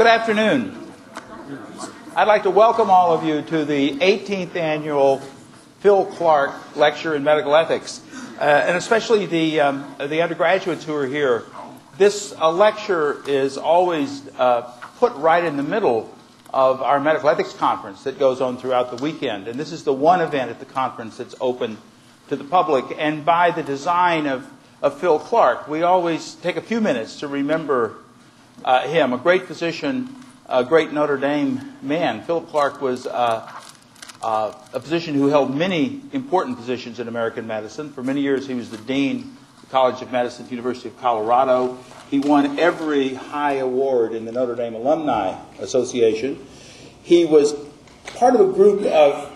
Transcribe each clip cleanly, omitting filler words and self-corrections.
Good afternoon. I'd like to welcome all of you to the 18th annual Phil Clarke Lecture in Medical Ethics, and especially the undergraduates who are here. This lecture is always put right in the middle of our medical ethics conference that goes on throughout the weekend, and this is the one event at the conference that's open to the public. And by the design of Phil Clarke, we always take a few minutes to remember him, a great physician, a great Notre Dame man. Philip Clarke was a physician who held many important positions in American medicine. For many years, he was the dean of the College of Medicine at the University of Colorado. He won every high award in the Notre Dame Alumni Association. He was part of a group of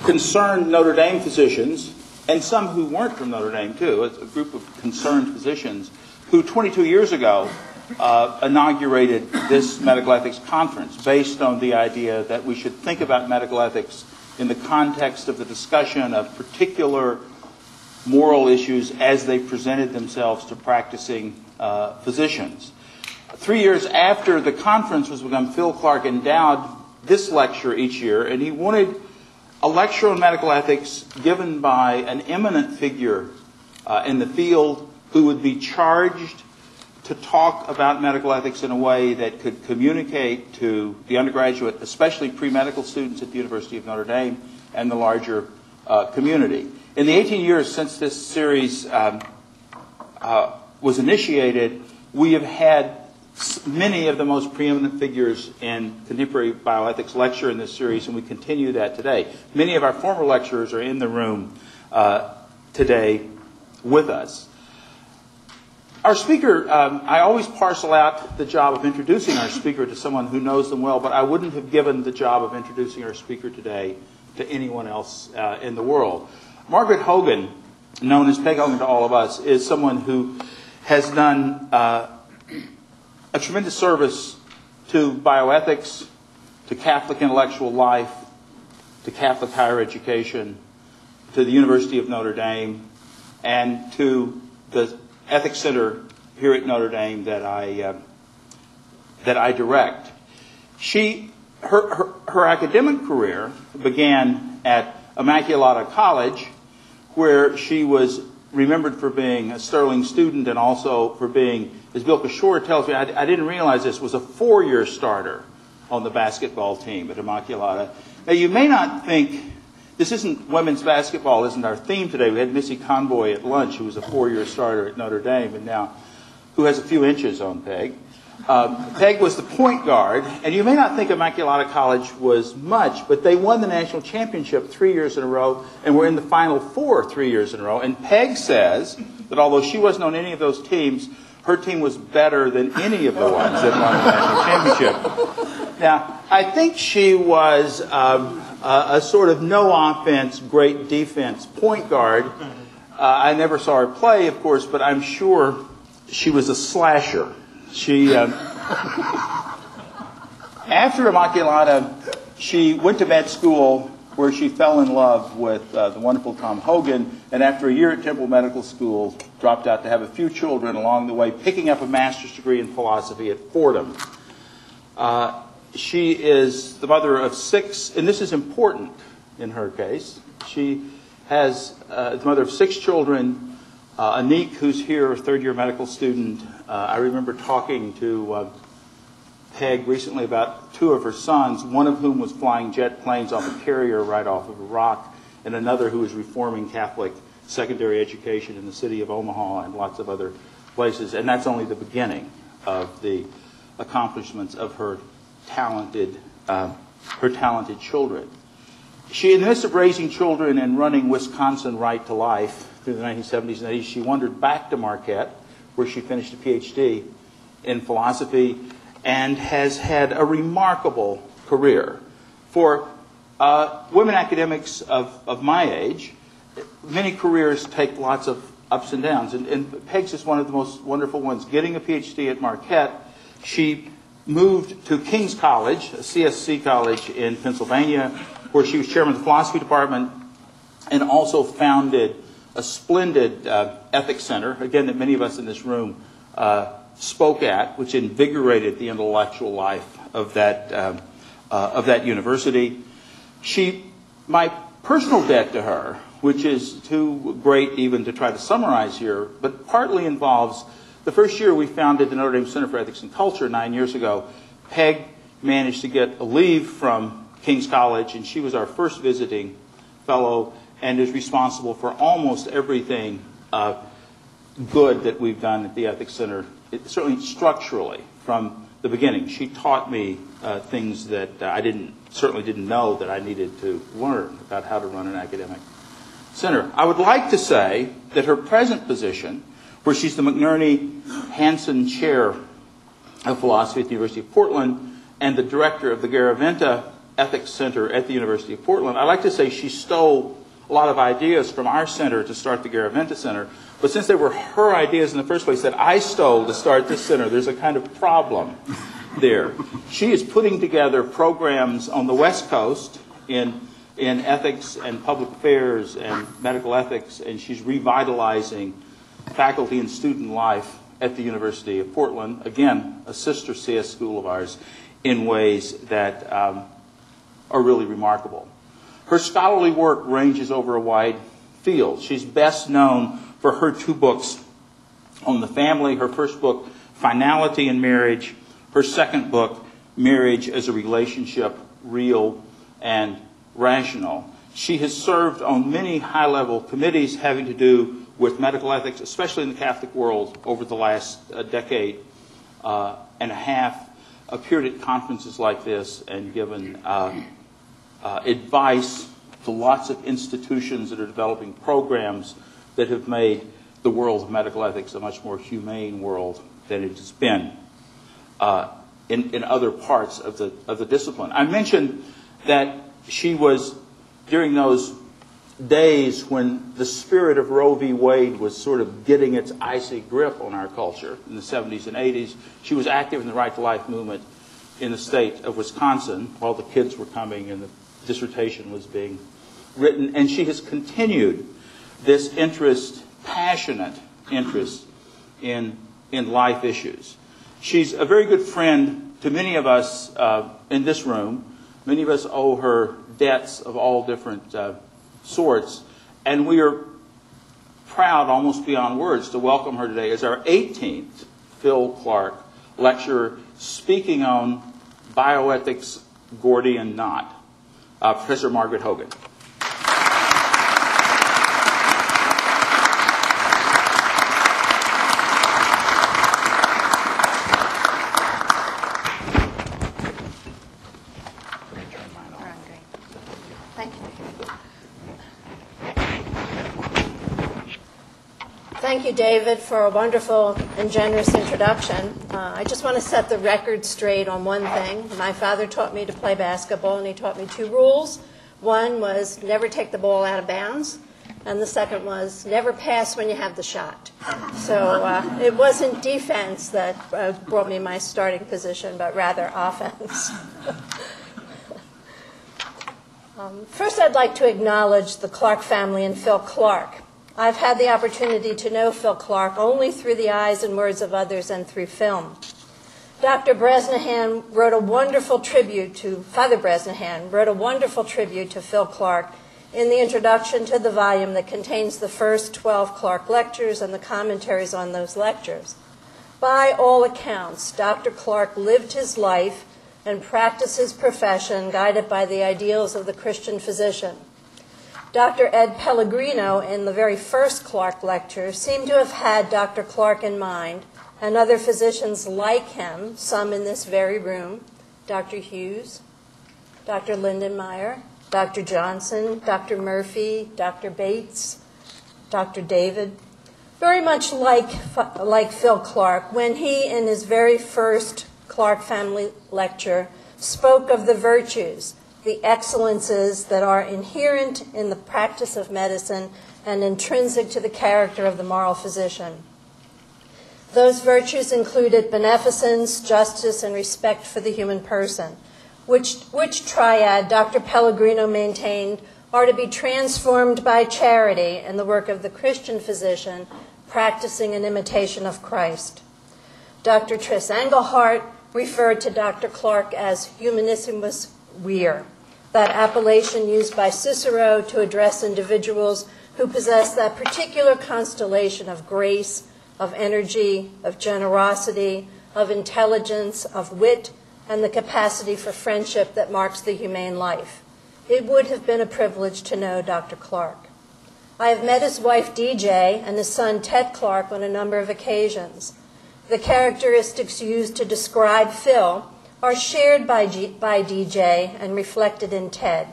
concerned Notre Dame physicians, and some who weren't from Notre Dame, too. It's a group of concerned physicians who 22 years ago inaugurated this medical ethics conference based on the idea that we should think about medical ethics in the context of the discussion of particular moral issues as they presented themselves to practicing physicians. 3 years after the conference was begun, Phil Clarke endowed this lecture each year, and he wanted a lecture on medical ethics given by an eminent figure in the field who would be charged to talk about medical ethics in a way that could communicate to the undergraduate, especially pre-medical students at the University of Notre Dame, and the larger community. In the 18 years since this series was initiated, we have had many of the most preeminent figures in contemporary bioethics lecture in this series, and we continue that today. Many of our former lecturers are in the room today with us. Our speaker, I always parcel out the job of introducing our speaker to someone who knows them well, but I wouldn't have given the job of introducing our speaker today to anyone else in the world. Margaret Hogan, known as Peg Hogan to all of us, is someone who has done a tremendous service to bioethics, to Catholic intellectual life, to Catholic higher education, to the University of Notre Dame, and to the Ethics Center here at Notre Dame that I direct. Her academic career began at Immaculata College, where she was remembered for being a sterling student and also for being, as Bill Kishore tells me, I didn't realize this, was a 4-year starter on the basketball team at Immaculata. Now, you may not think, this isn't women's basketball, isn't our theme today. We had Missy Convoy at lunch, who was a 4-year starter at Notre Dame, and now who has a few inches on Peg. Peg was the point guard, and you may not think Immaculata College was much, but they won the national championship 3 years in a row, and were in the Final Four 3 years in a row. And Peg says that although she wasn't on any of those teams, her team was better than any of the ones that won the national championship. Now, I think she was a sort of no offense, great defense point guard. I never saw her play, of course, but I'm sure she was a slasher. She, after Immaculata, she went to med school where she fell in love with the wonderful Tom Hogan, and after a year at Temple Medical School, dropped out to have a few children along the way, picking up a master's degree in philosophy at Fordham. She is the mother of 6, and this is important in her case. She has the mother of 6 children. Anik, who's here, a third-year medical student. I remember talking to Peg recently about 2 of her sons, one of whom was flying jet planes off a carrier right off of Iraq, and another who was reforming Catholic secondary education in the city of Omaha and lots of other places. And that's only the beginning of the accomplishments of her talented children. She, in the midst of raising children and running Wisconsin Right to Life through the 1970s and 80s, she wandered back to Marquette, where she finished a PhD in philosophy, and has had a remarkable career. For women academics of my age, many careers take lots of ups and downs, and Peg's is one of the most wonderful ones. Getting a PhD at Marquette, she moved to King's College, a CSC college in Pennsylvania, where she was chairman of the philosophy department, and also founded a splendid ethics center, again, that many of us in this room spoke at, which invigorated the intellectual life of that university. My personal debt to her, which is too great even to try to summarize here, but partly involves the first year we founded the Notre Dame Center for Ethics and Culture 9 years ago. Peg managed to get a leave from King's College, and she was our first visiting fellow and is responsible for almost everything good that we've done at the Ethics Center, certainly structurally from the beginning. She taught me things that I certainly didn't know that I needed to learn about how to run an academic center. I would like to say that her present position, where she's the McNerney Hansen Chair of Philosophy at the University of Portland and the director of the Garaventa Ethics Center at the University of Portland, I like to say she stole a lot of ideas from our center to start the Garaventa Center. But since they were her ideas in the first place that I stole to start this center, there's a kind of problem there. She is putting together programs on the West Coast in ethics and public affairs and medical ethics, and she's revitalizing faculty and student life at the University of Portland, again, a sister CS school of ours, in ways that are really remarkable. Her scholarly work ranges over a wide field. She's best known for her 2 books on the family. Her first book, Finality in Marriage. Her second book, Marriage as a Relationship, Real and Rational. She has served on many high-level committees having to do with medical ethics, especially in the Catholic world, over the last decade and a half. Appeared at conferences like this and given advice to lots of institutions that are developing programs that have made the world of medical ethics a much more humane world than it has been in other parts of the discipline. I mentioned that she was, during those days when the spirit of Roe v. Wade was sort of getting its icy grip on our culture in the 70s and 80s, she was active in the Right to Life movement in the state of Wisconsin while the kids were coming and the dissertation was being written. And she has continued this interest, passionate interest in life issues. She's a very good friend to many of us in this room. Many of us owe her debts of all different sorts, and we are proud, almost beyond words, to welcome her today as our 18th Phil Clarke lecturer speaking on bioethics, Gordian knot. Professor Margaret Hogan. Thank you, David, for a wonderful and generous introduction. I just want to set the record straight on one thing. My father taught me to play basketball, and he taught me 2 rules. One was never take the ball out of bounds, and the second was never pass when you have the shot. So it wasn't defense that brought me my starting position, but rather offense. First, I'd like to acknowledge the Clarke family and Phil Clarke. I've had the opportunity to know Phil Clarke only through the eyes and words of others and through film. Dr. Bresnahan wrote a wonderful tribute to, Father Bresnahan wrote a wonderful tribute to Phil Clarke in the introduction to the volume that contains the first 12 Clarke lectures and the commentaries on those lectures. By all accounts, Dr. Clarke lived his life and practiced his profession guided by the ideals of the Christian physician. Dr. Ed Pellegrino, in the very first Clarke lecture, seemed to have had Dr. Clarke in mind, and other physicians like him, some in this very room, Dr. Hughes, Dr. Lindenmayer, Dr. Johnson, Dr. Murphy, Dr. Bates, Dr. David, very much like Phil Clarke, when he, in his very first Clarke family lecture, spoke of the virtues, the excellences that are inherent in the practice of medicine and intrinsic to the character of the moral physician. Those virtues included beneficence, justice, and respect for the human person, which triad Dr. Pellegrino maintained are to be transformed by charity in the work of the Christian physician practicing an imitation of Christ. Dr. Tris Engelhardt referred to Dr. Clarke as humanissimus vir, that appellation used by Cicero to address individuals who possess that particular constellation of grace, of energy, of generosity, of intelligence, of wit, and the capacity for friendship that marks the humane life. It would have been a privilege to know Dr. Clarke. I have met his wife, DJ, and his son, Ted Clarke, on a number of occasions. The characteristics used to describe Phil are shared by DJ and reflected in Ted.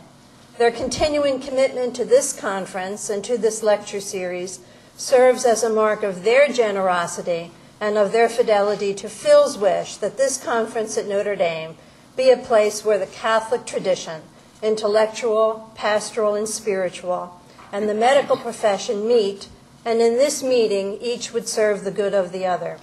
Their continuing commitment to this conference and to this lecture series serves as a mark of their generosity and of their fidelity to Phil's wish that this conference at Notre Dame be a place where the Catholic tradition, intellectual, pastoral, and spiritual, and the medical profession meet, and in this meeting, each would serve the good of the other.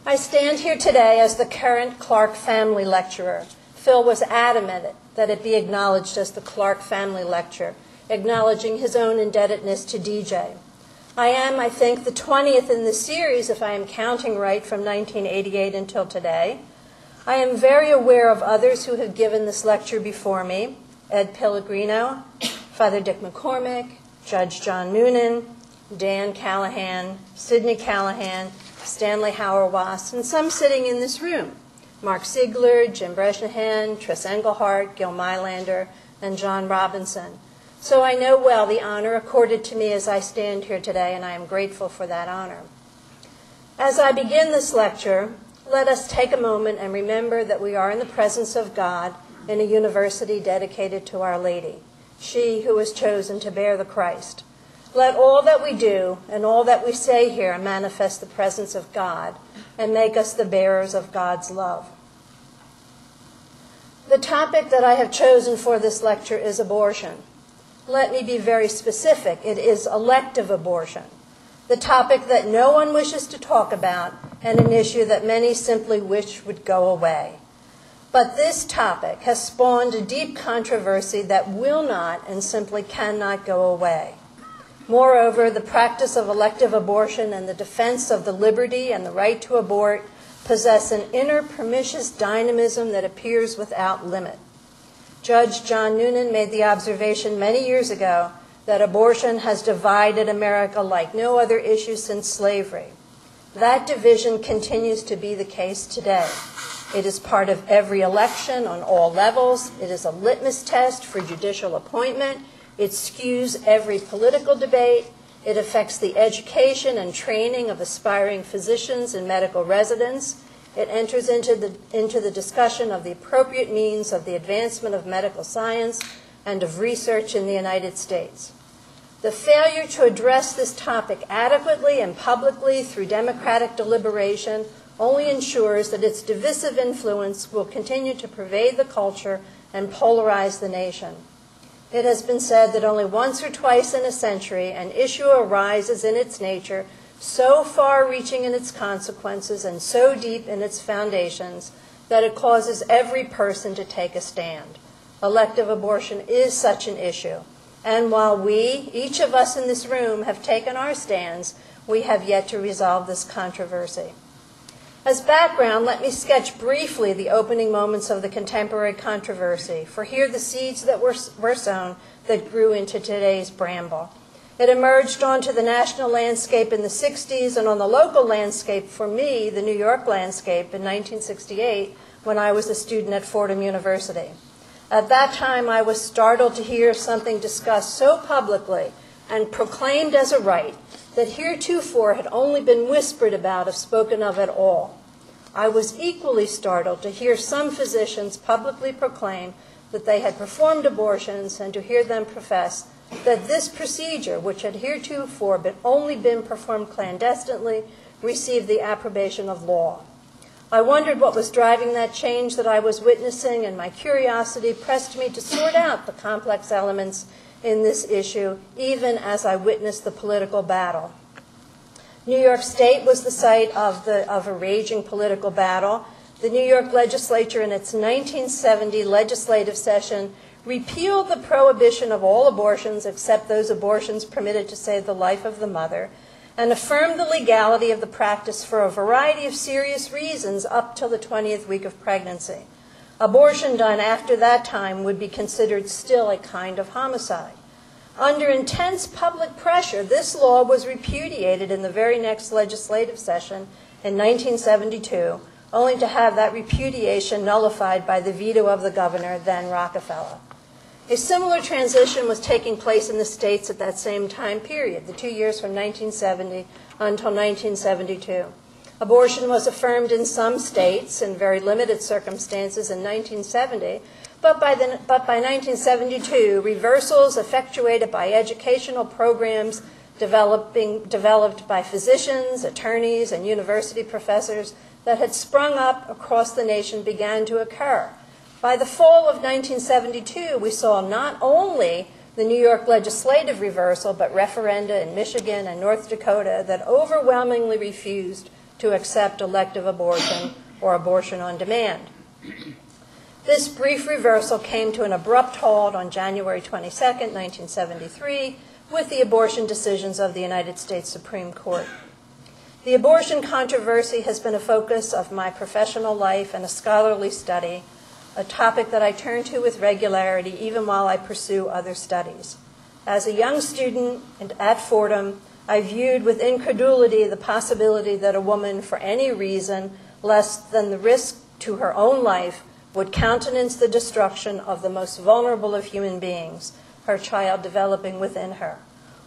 I stand here today as the current Clarke family lecturer. Phil was adamant that it be acknowledged as the Clarke family lecture, acknowledging his own indebtedness to DJ. I am, I think, the 20th in the series, if I am counting right, from 1988 until today. I am very aware of others who have given this lecture before me: Ed Pellegrino, Father Dick McCormick, Judge John Noonan, Dan Callahan, Sidney Callahan, Stanley Hauerwas, and some sitting in this room: Mark Ziegler, Jim Bresnahan, Tris Engelhardt, Gil Mylander, and John Robinson. So I know well the honor accorded to me as I stand here today, and I am grateful for that honor. As I begin this lecture, let us take a moment and remember that we are in the presence of God in a university dedicated to Our Lady, she who was chosen to bear the Christ. Let all that we do and all that we say here manifest the presence of God and make us the bearers of God's love. The topic that I have chosen for this lecture is abortion. Let me be very specific. It is elective abortion, the topic that no one wishes to talk about and an issue that many simply wish would go away. But this topic has spawned a deep controversy that will not and simply cannot go away. Moreover, the practice of elective abortion and the defense of the liberty and the right to abort possess an inner pernicious dynamism that appears without limit. Judge John Noonan made the observation many years ago that abortion has divided America like no other issue since slavery. That division continues to be the case today. It is part of every election on all levels. It is a litmus test for judicial appointment. It skews every political debate. It affects the education and training of aspiring physicians and medical residents. It enters into the discussion of the appropriate means of the advancement of medical science and of research in the United States. The failure to address this topic adequately and publicly through democratic deliberation only ensures that its divisive influence will continue to pervade the culture and polarize the nation. It has been said that only once or twice in a century an issue arises in its nature so far-reaching in its consequences and so deep in its foundations that it causes every person to take a stand. Elective abortion is such an issue. And while we, each of us in this room, have taken our stands, we have yet to resolve this controversy. As background, let me sketch briefly the opening moments of the contemporary controversy, for here the seeds that were sown that grew into today's bramble. It emerged onto the national landscape in the 60s and on the local landscape, for me, the New York landscape, in 1968 when I was a student at Fordham University. At that time, I was startled to hear something discussed so publicly and proclaimed as a right that heretofore had only been whispered about if spoken of at all. I was equally startled to hear some physicians publicly proclaim that they had performed abortions and to hear them profess that this procedure, which had heretofore only been performed clandestinely, received the approbation of law. I wondered what was driving that change that I was witnessing, and my curiosity pressed me to sort out the complex elements in this issue, even as I witnessed the political battle. New York State was the site of a raging political battle. The New York legislature, in its 1970 legislative session, repealed the prohibition of all abortions except those abortions permitted to save the life of the mother, and affirmed the legality of the practice for a variety of serious reasons up till the 20th week of pregnancy. Abortion done after that time would be considered still a kind of homicide. Under intense public pressure, this law was repudiated in the very next legislative session in 1972, only to have that repudiation nullified by the veto of the governor, then Rockefeller. A similar transition was taking place in the states at that same time period, the 2 years from 1970 until 1972. Abortion was affirmed in some states in very limited circumstances in 1970, but by 1972, reversals effectuated by educational programs developed by physicians, attorneys, and university professors that had sprung up across the nation began to occur. By the fall of 1972, we saw not only the New York legislative reversal, but referenda in Michigan and North Dakota that overwhelmingly refused to accept elective abortion or abortion on demand. This brief reversal came to an abrupt halt on January 22, 1973, with the abortion decisions of the United States Supreme Court. The abortion controversy has been a focus of my professional life and a scholarly study, a topic that I turn to with regularity even while I pursue other studies. As a young student and at Fordham, I viewed with incredulity the possibility that a woman, for any reason less than the risk to her own life, would countenance the destruction of the most vulnerable of human beings, her child developing within her,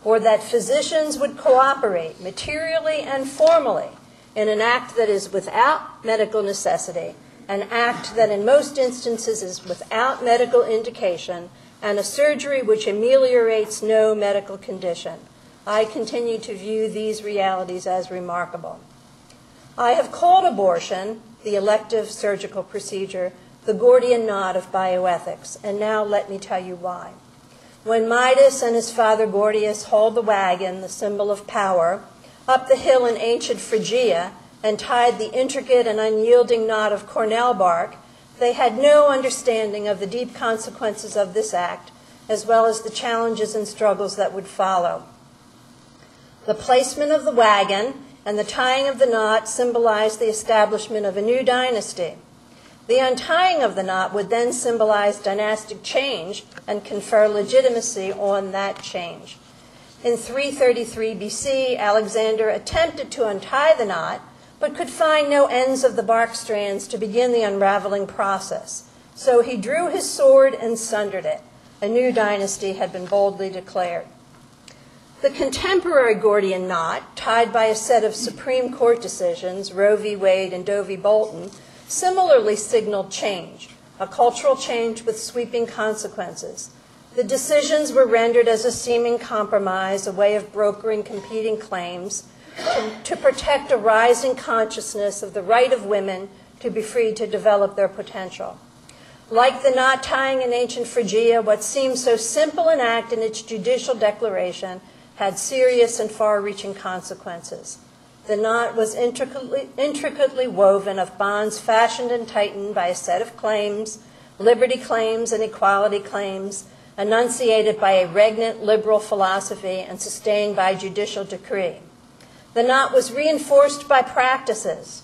or that physicians would cooperate materially and formally in an act that is without medical necessity, an act that in most instances is without medical indication, and a surgery which ameliorates no medical condition. I continue to view these realities as remarkable. I have called abortion, the elective surgical procedure, the Gordian knot of bioethics, and now let me tell you why. When Midas and his father Gordius hauled the wagon, the symbol of power, up the hill in ancient Phrygia and tied the intricate and unyielding knot of cornel bark, they had no understanding of the deep consequences of this act, as well as the challenges and struggles that would follow. The placement of the wagon and the tying of the knot symbolized the establishment of a new dynasty. The untying of the knot would then symbolize dynastic change and confer legitimacy on that change. In 333 BC, Alexander attempted to untie the knot, but could find no ends of the bark strands to begin the unraveling process. So he drew his sword and sundered it. A new dynasty had been boldly declared. The contemporary Gordian knot, tied by a set of Supreme Court decisions, Roe v. Wade and Doe v. Bolton, similarly signaled change, a cultural change with sweeping consequences. The decisions were rendered as a seeming compromise, a way of brokering competing claims to protect a rising consciousness of the right of women to be free to develop their potential. Like the knot tying in ancient Phrygia, what seemed so simple an act in its judicial declaration had serious and far-reaching consequences. The knot was intricately woven of bonds fashioned and tightened by a set of claims, liberty claims and equality claims, enunciated by a regnant liberal philosophy and sustained by judicial decree. The knot was reinforced by practices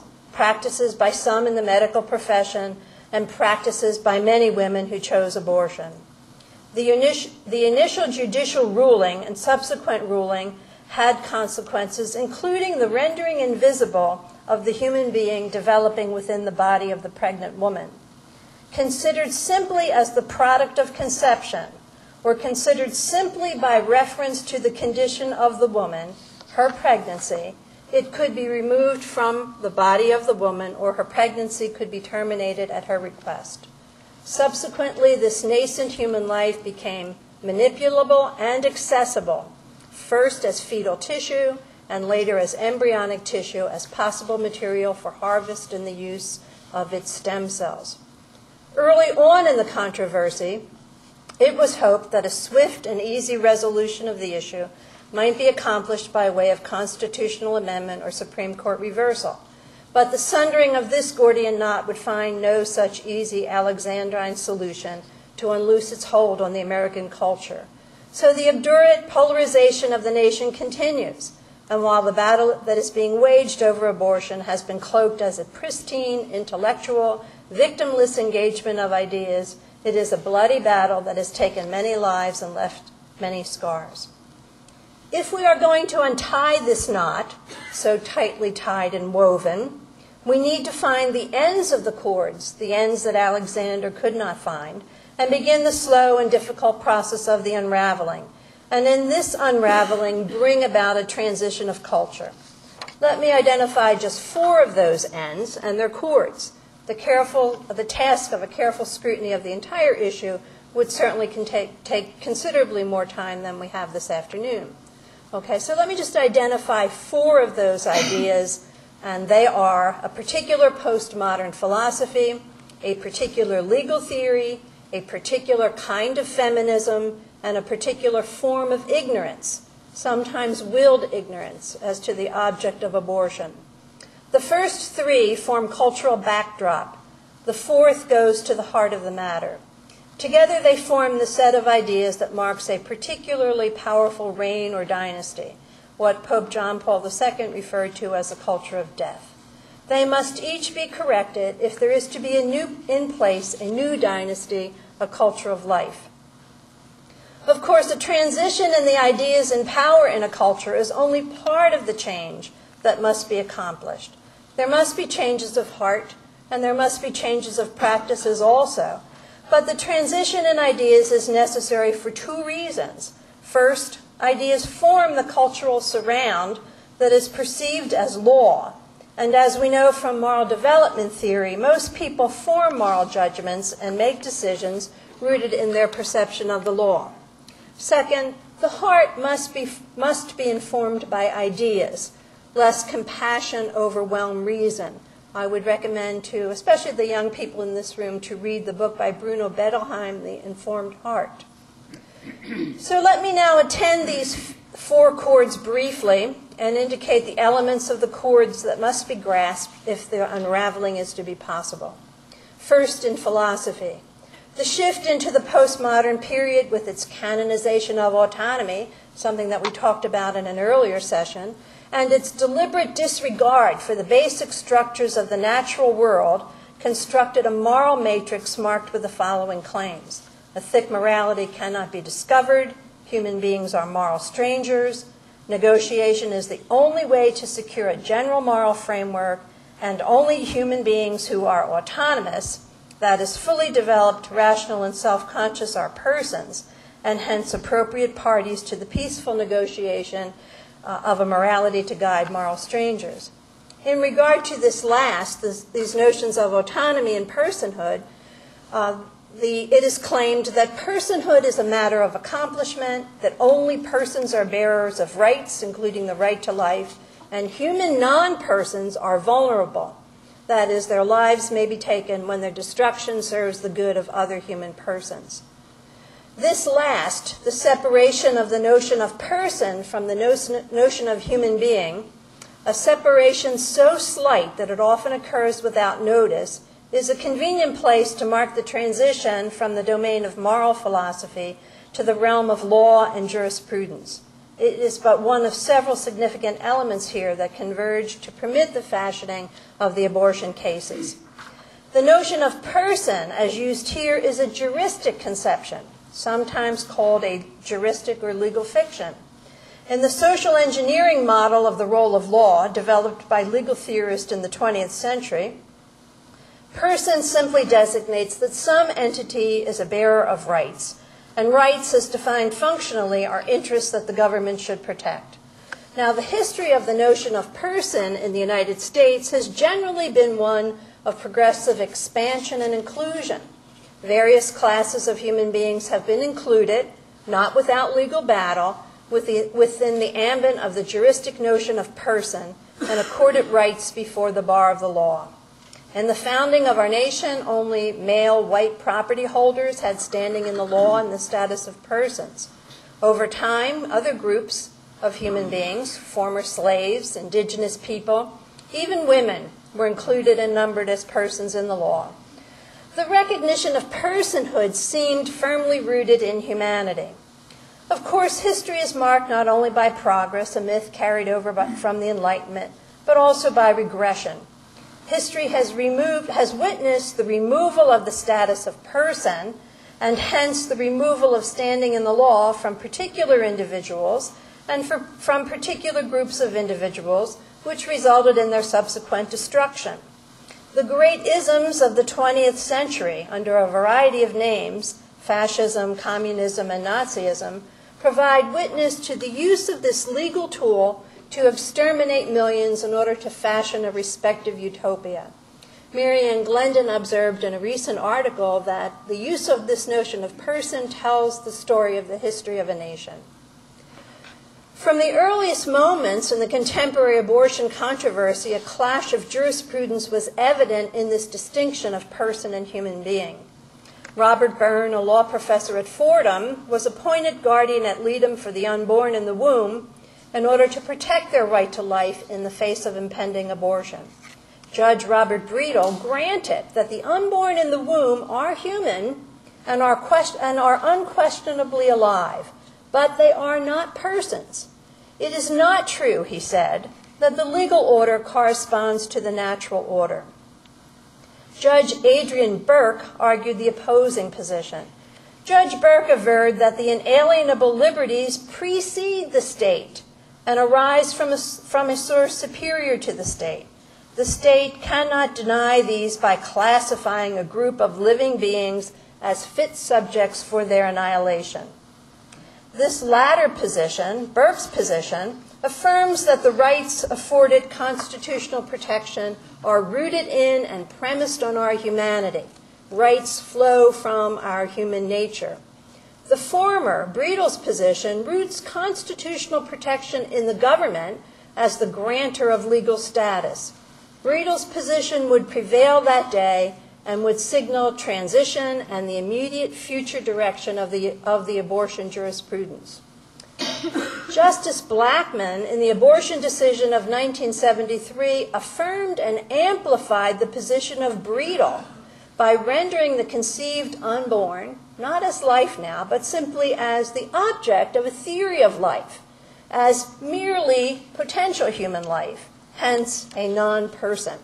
by some in the medical profession and practices by many women who chose abortion. The initial judicial ruling and subsequent ruling had consequences, including the rendering invisible of the human being developing within the body of the pregnant woman. Considered simply as the product of conception, or considered simply by reference to the condition of the woman, her pregnancy, it could be removed from the body of the woman, or her pregnancy could be terminated at her request. Subsequently, this nascent human life became manipulable and accessible, first as fetal tissue and later as embryonic tissue as possible material for harvest and the use of its stem cells. Early on in the controversy, it was hoped that a swift and easy resolution of the issue might be accomplished by way of constitutional amendment or Supreme Court reversal. But the sundering of this Gordian knot would find no such easy Alexandrine solution to unloose its hold on the American culture. So the obdurate polarization of the nation continues. And while the battle that is being waged over abortion has been cloaked as a pristine, intellectual, victimless engagement of ideas, it is a bloody battle that has taken many lives and left many scars. If we are going to untie this knot, so tightly tied and woven, we need to find the ends of the cords, the ends that Alexander could not find, and begin the slow and difficult process of the unraveling. And in this unraveling, bring about a transition of culture. Let me identify just 4 of those ends and their cords. The task of a careful scrutiny of the entire issue would certainly take considerably more time than we have this afternoon. Okay, so let me just identify 4 of those ideas, and they are a particular postmodern philosophy, a particular legal theory, a particular kind of feminism, and a particular form of ignorance, sometimes willed ignorance, as to the object of abortion. The first 3 form cultural backdrop. The 4th goes to the heart of the matter. Together they form the set of ideas that marks a particularly powerful reign or dynasty, what Pope John Paul II referred to as a culture of death. They must each be corrected if there is to be in place a new dynasty, a culture of life. Of course, a transition in the ideas and power in a culture is only part of the change that must be accomplished. There must be changes of heart, and there must be changes of practices also. But the transition in ideas is necessary for 2 reasons. First, ideas form the cultural surround that is perceived as law. And as we know from moral development theory, most people form moral judgments and make decisions rooted in their perception of the law. Second, the heart must be informed by ideas, lest compassion overwhelm reason. I would recommend to, especially the young people in this room, to read the book by Bruno Bettelheim, The Informed Heart. So let me now attend these 4 chords briefly and indicate the elements of the chords that must be grasped if the unraveling is to be possible. First, in philosophy. The shift into the postmodern period with its canonization of autonomy, something that we talked about in an earlier session, and its deliberate disregard for the basic structures of the natural world constructed a moral matrix marked with the following claims. A thick morality cannot be discovered. Human beings are moral strangers. Negotiation is the only way to secure a general moral framework, and only human beings who are autonomous, that is, fully developed, rational, and self-conscious, are persons, and hence appropriate parties to the peaceful negotiation of a morality to guide moral strangers. In regard to this last, these notions of autonomy and personhood, it is claimed that personhood is a matter of accomplishment, that only persons are bearers of rights, including the right to life, and human non-persons are vulnerable. That is, their lives may be taken when their destruction serves the good of other human persons. This last, the separation of the notion of person from the notion of human being, a separation so slight that it often occurs without notice, is a convenient place to mark the transition from the domain of moral philosophy to the realm of law and jurisprudence. It is but one of several significant elements here that converge to permit the fashioning of the abortion cases. The notion of person, as used here, is a juristic conception, sometimes called a juristic or legal fiction. In the social engineering model of the role of law, developed by legal theorists in the 20th century, person simply designates that some entity is a bearer of rights, and rights, as defined functionally, are interests that the government should protect. Now, the history of the notion of person in the United States has generally been one of progressive expansion and inclusion. Various classes of human beings have been included, not without legal battle, within the ambit of the juristic notion of person, and accorded rights before the bar of the law. In the founding of our nation, only male white property holders had standing in the law and the status of persons. Over time, other groups of human beings, former slaves, indigenous people, even women, were included and numbered as persons in the law. The recognition of personhood seemed firmly rooted in humanity. Of course, history is marked not only by progress, a myth carried over from the Enlightenment, but also by regression. History has witnessed the removal of the status of person, and hence the removal of standing in the law from particular individuals and from particular groups of individuals, which resulted in their subsequent destruction. The great isms of the 20th century, under a variety of names, fascism, communism, and Nazism, provide witness to the use of this legal tool to exterminate millions in order to fashion a respective utopia. Marianne Glendon observed in a recent article that the use of this notion of person tells the story of the history of a nation. From the earliest moments in the contemporary abortion controversy, a clash of jurisprudence was evident in this distinction of person and human being. Robert Byrne, a law professor at Fordham, was appointed guardian ad litem for the unborn in the womb in order to protect their right to life in the face of impending abortion. Judge Robert Breedel granted that the unborn in the womb are human and are unquestionably alive, but they are not persons. It is not true, he said, that the legal order corresponds to the natural order. Judge Adrian Burke argued the opposing position. Judge Burke averred that the inalienable liberties precede the state and arise from a source superior to the state. The state cannot deny these by classifying a group of living beings as fit subjects for their annihilation. This latter position, Burke's position, affirms that the rights afforded constitutional protection are rooted in and premised on our humanity. Rights flow from our human nature. The former, Breedel's position, roots constitutional protection in the government as the grantor of legal status. Breedel's position would prevail that day and would signal transition and the immediate future direction of the abortion jurisprudence. Justice Blackmun, in the abortion decision of 1973, affirmed and amplified the position of Breedel by rendering the conceived unborn, not as life now, but simply as the object of a theory of life, as merely potential human life, hence a non-person.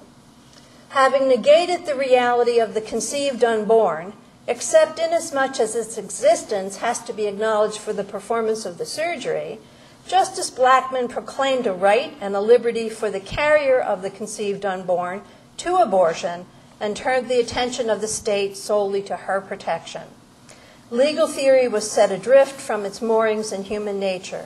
Having negated the reality of the conceived unborn, except inasmuch as its existence has to be acknowledged for the performance of the surgery, Justice Blackmun proclaimed a right and a liberty for the carrier of the conceived unborn to abortion and turned the attention of the state solely to her protection. Legal theory was set adrift from its moorings in human nature.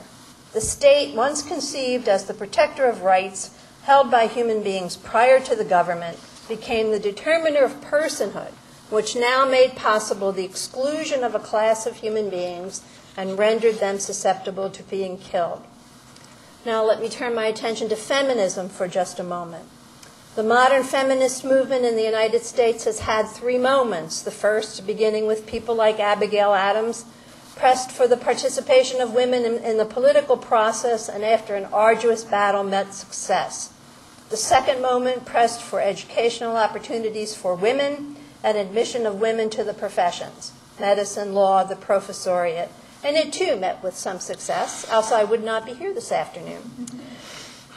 The state, once conceived as the protector of rights held by human beings prior to the government, became the determiner of personhood, which now made possible the exclusion of a class of human beings and rendered them susceptible to being killed. Now let me turn my attention to feminism for just a moment. The modern feminist movement in the United States has had three moments. The first, beginning with people like Abigail Adams, pressed for the participation of women in the political process and after an arduous battle met success. The second moment pressed for educational opportunities for women and admission of women to the professions, medicine, law, the professoriate, and it too met with some success, else I would not be here this afternoon.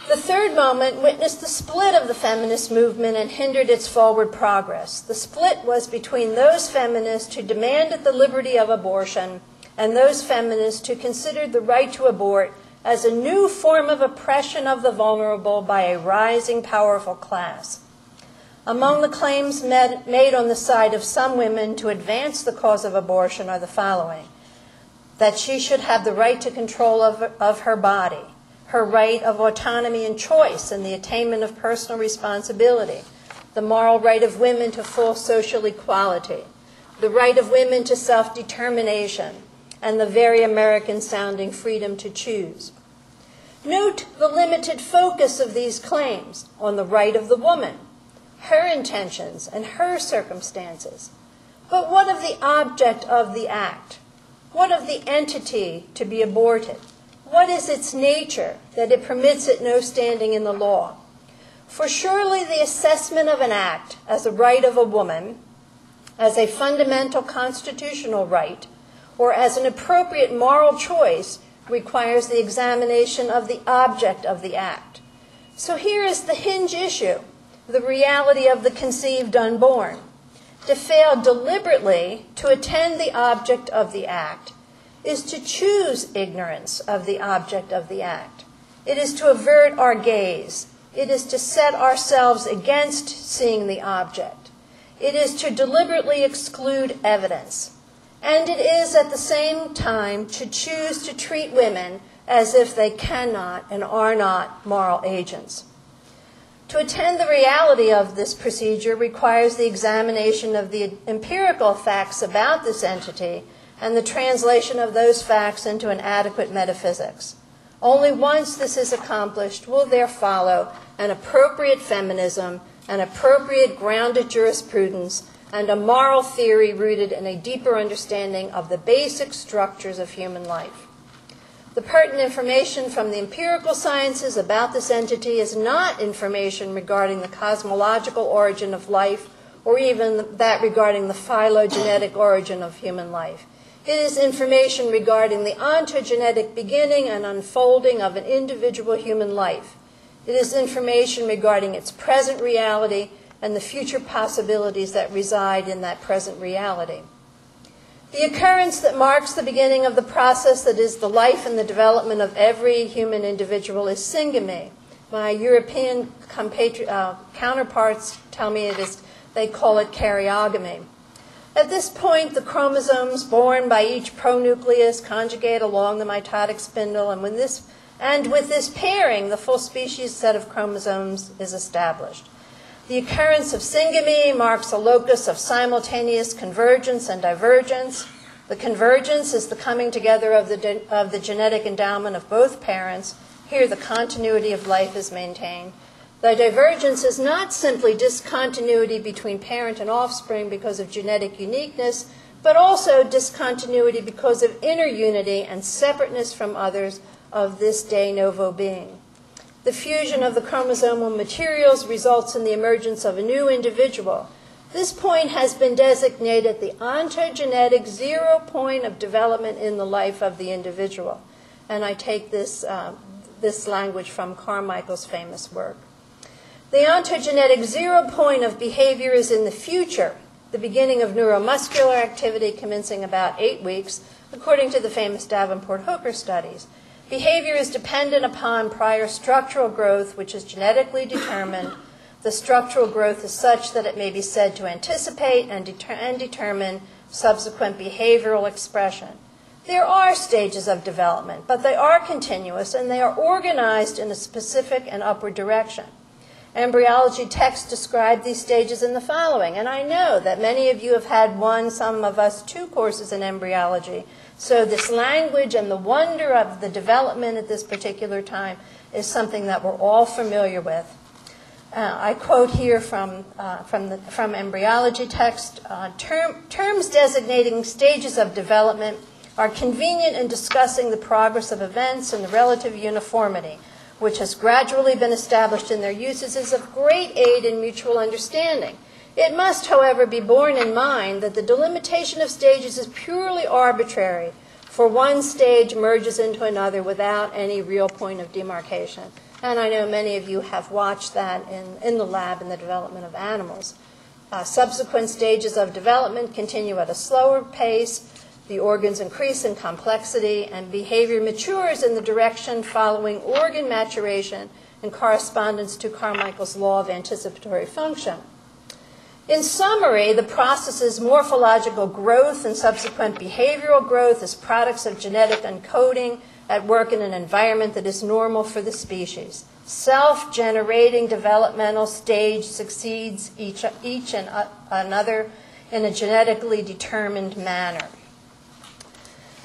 The third moment witnessed the split of the feminist movement and hindered its forward progress. The split was between those feminists who demanded the liberty of abortion and those feminists who considered the right to abort as a new form of oppression of the vulnerable by a rising, powerful class. Among the claims made on the side of some women to advance the cause of abortion are the following: that she should have the right to control of her body, her right of autonomy and choice in the attainment of personal responsibility, the moral right of women to full social equality, the right of women to self-determination, and the very American-sounding freedom to choose. Note the limited focus of these claims on the right of the woman, her intentions, and her circumstances. But what of the object of the act? What of the entity to be aborted? What is its nature that it permits it no standing in the law? For surely the assessment of an act as a right of a woman, as a fundamental constitutional right, or as an appropriate moral choice requires the examination of the object of the act. So here is the hinge issue, the reality of the conceived unborn. To fail deliberately to attend the object of the act is to choose ignorance of the object of the act. It is to avert our gaze. It is to set ourselves against seeing the object. It is to deliberately exclude evidence. And it is at the same time to choose to treat women as if they cannot and are not moral agents. To attend the reality of this procedure requires the examination of the empirical facts about this entity and the translation of those facts into an adequate metaphysics. Only once this is accomplished will there follow an appropriate feminism, an appropriate grounded jurisprudence, and a moral theory rooted in a deeper understanding of the basic structures of human life. The pertinent information from the empirical sciences about this entity is not information regarding the cosmological origin of life or even that regarding the phylogenetic origin of human life. It is information regarding the ontogenetic beginning and unfolding of an individual human life. It is information regarding its present reality and the future possibilities that reside in that present reality. The occurrence that marks the beginning of the process that is the life and the development of every human individual is syngamy. My European counterparts tell me they call it karyogamy. At this point, the chromosomes born by each pronucleus conjugate along the mitotic spindle, and with this pairing, the full species set of chromosomes is established. The occurrence of syngamy marks a locus of simultaneous convergence and divergence. The convergence is the coming together of the genetic endowment of both parents. Here, the continuity of life is maintained. The divergence is not simply discontinuity between parent and offspring because of genetic uniqueness, but also discontinuity because of inner unity and separateness from others of this de novo being. The fusion of the chromosomal materials results in the emergence of a new individual. This point has been designated the ontogenetic 0 point of development in the life of the individual. And I take this language from Carmichael's famous work. The ontogenetic 0 point of behavior is in the future, the beginning of neuromuscular activity commencing about 8 weeks, according to the famous Davenport-Hooker studies. Behavior is dependent upon prior structural growth, which is genetically determined. The structural growth is such that it may be said to anticipate and determine subsequent behavioral expression. There are stages of development, but they are continuous and they are organized in a specific and upward direction. Embryology texts describe these stages in the following, and I know that many of you have had one, some of us 2 courses in embryology. So this language and the wonder of the development at this particular time is something that we're all familiar with. I quote here from embryology text, terms designating stages of development are convenient in discussing the progress of events and the relative uniformity, which has gradually been established in their uses, is of great aid in mutual understanding. It must, however, be borne in mind that the delimitation of stages is purely arbitrary, for one stage merges into another without any real point of demarcation. And I know many of you have watched that in the lab in the development of animals. Subsequent stages of development continue at a slower pace. The organs increase in complexity, and behavior matures in the direction following organ maturation in correspondence to Carmichael's law of anticipatory function. In summary, the process's morphological growth and subsequent behavioral growth as products of genetic encoding at work in an environment that is normal for the species. Self-generating developmental stage succeeds each and another in a genetically determined manner.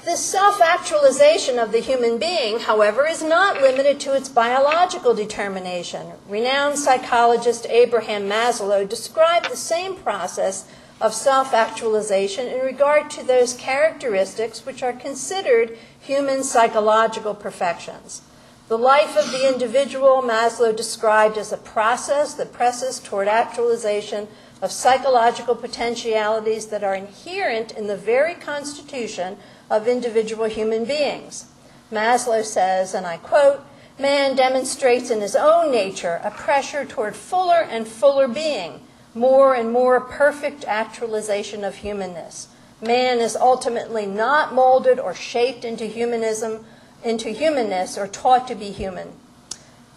This self-actualization of the human being, however, is not limited to its biological determination. Renowned psychologist Abraham Maslow described the same process of self-actualization in regard to those characteristics which are considered human psychological perfections. The life of the individual Maslow described as a process that presses toward actualization of psychological potentialities that are inherent in the very constitution of individual human beings. Maslow says, and I quote, "Man demonstrates in his own nature a pressure toward fuller and fuller being, more and more perfect actualization of humanness. Man is ultimately not molded or shaped into humanness or taught to be human.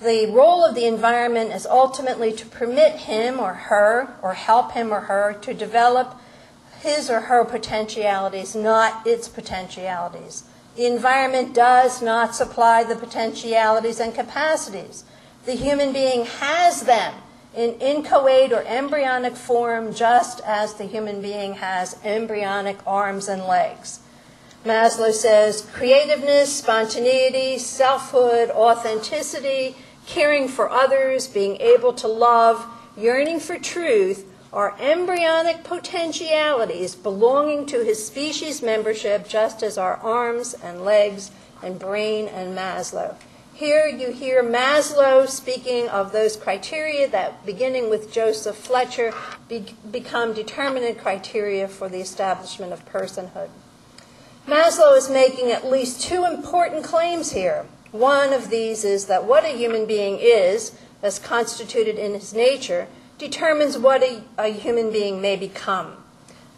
The role of the environment is ultimately to permit him or her, or help him or her, to develop his or her potentialities, not its potentialities. The environment does not supply the potentialities and capacities. The human being has them in inchoate or embryonic form, just as the human being has embryonic arms and legs." Maslow says, creativeness, spontaneity, selfhood, authenticity, caring for others, being able to love, yearning for truth are embryonic potentialities belonging to his species membership, just as our arms and legs and brain and Maslow. Here you hear Maslow speaking of those criteria that, beginning with Joseph Fletcher, become determinant criteria for the establishment of personhood. Maslow is making at least two important claims here. One of these is that what a human being is, as constituted in his nature, determines what a human being may become.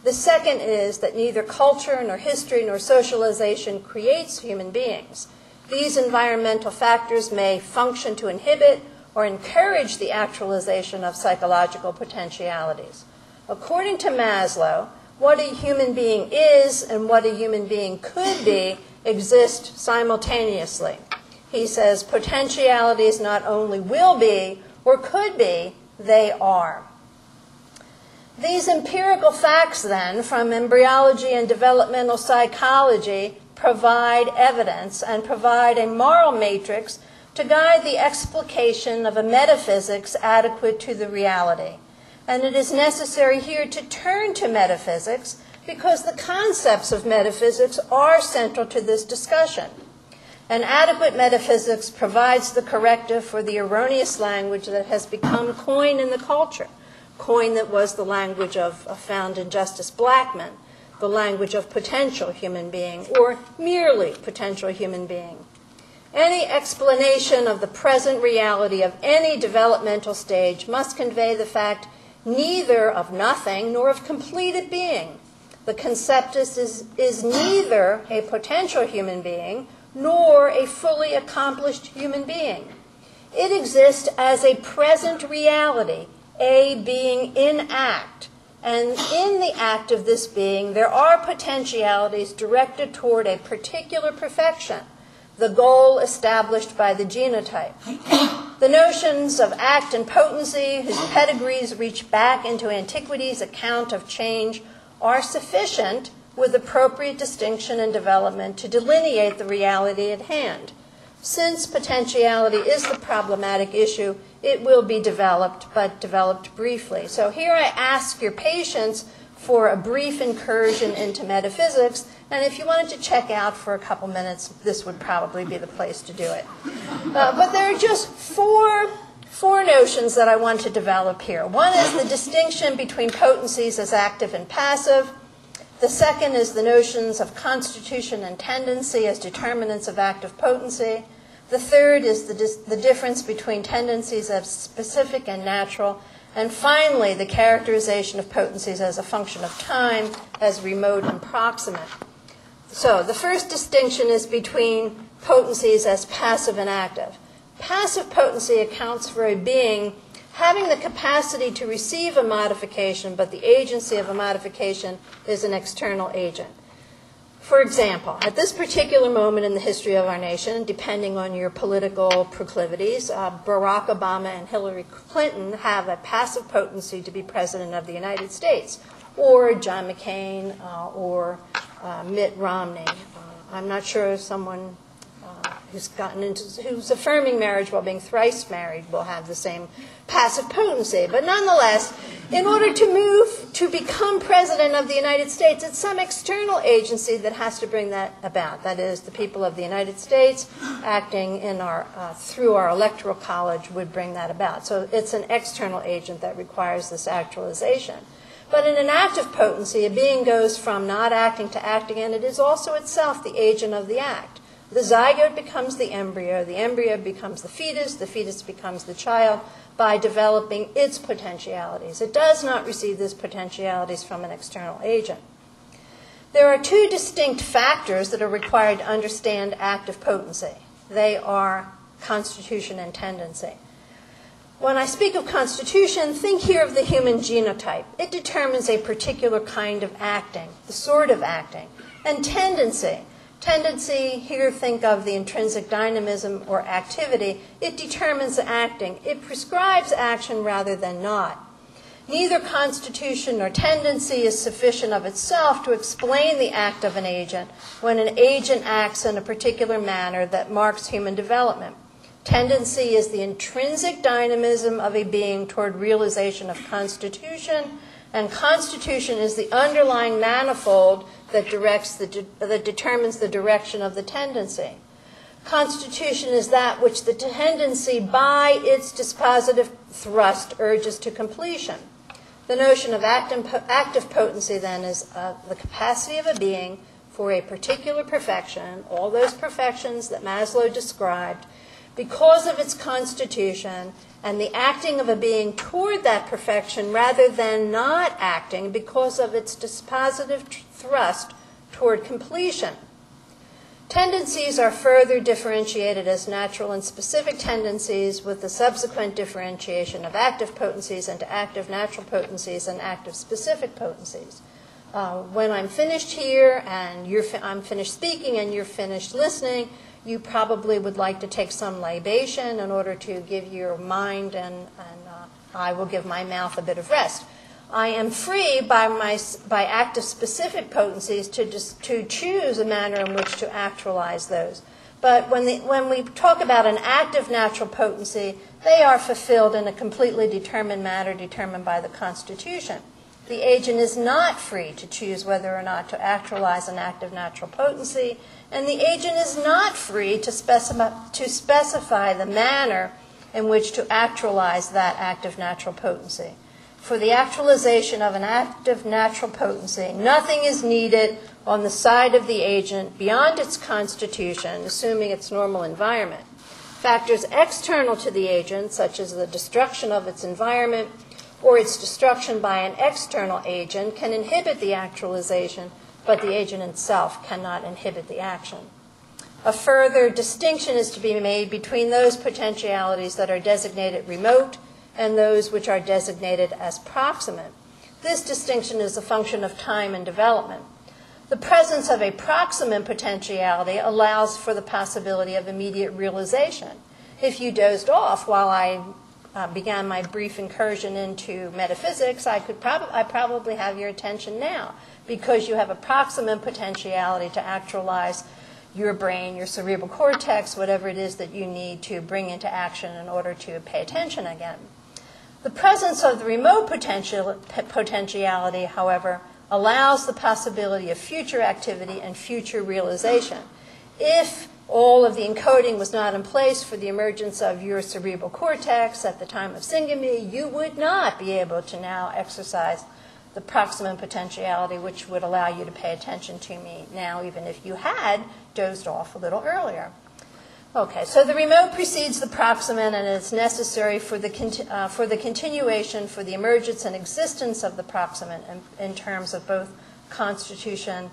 The second is that neither culture nor history nor socialization creates human beings. These environmental factors may function to inhibit or encourage the actualization of psychological potentialities. According to Maslow, what a human being is and what a human being could be exist simultaneously. He says potentialities not only will be or could be, they are. These empirical facts, then, from embryology and developmental psychology provide evidence and provide a moral matrix to guide the explication of a metaphysics adequate to the reality. And it is necessary here to turn to metaphysics because the concepts of metaphysics are central to this discussion. An adequate metaphysics provides the corrective for the erroneous language that has become coin in the culture, coin that was the language of found in Justice Blackmun, the language of potential human being, or merely potential human being. Any explanation of the present reality of any developmental stage must convey the fact neither of nothing nor of completed being. The conceptus is neither a potential human being nor a fully accomplished human being. It exists as a present reality, a being in act. And in the act of this being, there are potentialities directed toward a particular perfection, the goal established by the genotype. The notions of act and potency, whose pedigrees reach back into antiquity's account of change, are sufficient with appropriate distinction and development to delineate the reality at hand. Since potentiality is the problematic issue, it will be developed, but developed briefly. So here I ask your patience for a brief incursion into metaphysics, and if you wanted to check out for a couple minutes, this would probably be the place to do it. But there are just four notions that I want to develop here. One is the distinction between potencies as active and passive. The second is the notions of constitution and tendency as determinants of active potency. The third is the difference between tendencies as specific and natural. And finally, the characterization of potencies as a function of time, as remote and proximate. So the first distinction is between potencies as passive and active. Passive potency accounts for a being having the capacity to receive a modification, but the agency of a modification is an external agent. For example, at this particular moment in the history of our nation, depending on your political proclivities, Barack Obama and Hillary Clinton have a passive potency to be president of the United States, or John McCain, or Mitt Romney. I'm not sure if someone who's affirming marriage while being thrice married will have the same passive potency. But nonetheless, in order to move to become president of the United States, it's some external agency that has to bring that about. That is, the people of the United States acting in through our electoral college would bring that about. So it's an external agent that requires this actualization. But in an active potency, a being goes from not acting to acting, and it is also itself the agent of the act. The zygote becomes the embryo becomes the fetus becomes the child by developing its potentialities. It does not receive these potentialities from an external agent. There are two distinct factors that are required to understand active potency. They are constitution and tendency. When I speak of constitution, think here of the human genotype. It determines a particular kind of acting, the sort of acting. And tendency, here think of the intrinsic dynamism or activity. It determines the acting. It prescribes action rather than not. Neither constitution nor tendency is sufficient of itself to explain the act of an agent when an agent acts in a particular manner that marks human development. Tendency is the intrinsic dynamism of a being toward realization of constitution, and constitution is the underlying manifold that determines the direction of the tendency. Constitution is that which the tendency, by its dispositive thrust, urges to completion. The notion of active potency, then, is the capacity of a being for a particular perfection, all those perfections that Maslow described, because of its constitution, and the acting of a being toward that perfection rather than not acting because of its dispositive thrust toward completion. Tendencies are further differentiated as natural and specific tendencies, with the subsequent differentiation of active potencies into active natural potencies and active specific potencies. When I'm finished here and I'm finished speaking and you're finished listening, you probably would like to take some libation in order to give your mind and I will give my mouth a bit of rest. I am free by active specific potencies to choose a manner in which to actualize those. But when we talk about an active natural potency, they are fulfilled in a completely determined manner determined by the Constitution. The agent is not free to choose whether or not to actualize an active natural potency, and the agent is not free to specify the manner in which to actualize that active natural potency. For the actualization of an active natural potency, nothing is needed on the side of the agent beyond its constitution, assuming its normal environment. Factors external to the agent, such as the destruction of its environment or its destruction by an external agent, can inhibit the actualization, but the agent itself cannot inhibit the action. A further distinction is to be made between those potentialities that are designated remote and those which are designated as proximate. This distinction is a function of time and development. The presence of a proximate potentiality allows for the possibility of immediate realization. If you dozed off while I began my brief incursion into metaphysics, I probably have your attention now, because you have a proximate potentiality to actualize your brain, your cerebral cortex, whatever it is that you need to bring into action in order to pay attention again. The presence of the remote potentiality, however, allows the possibility of future activity and future realization. If all of the encoding was not in place for the emergence of your cerebral cortex at the time of seeing me, you would not be able to now exercise the proximate potentiality, which would allow you to pay attention to me now, even if you had dozed off a little earlier. Okay, so the remote precedes the proximate, and it's necessary for the continuation, for the emergence and existence of the proximate in terms of both constitution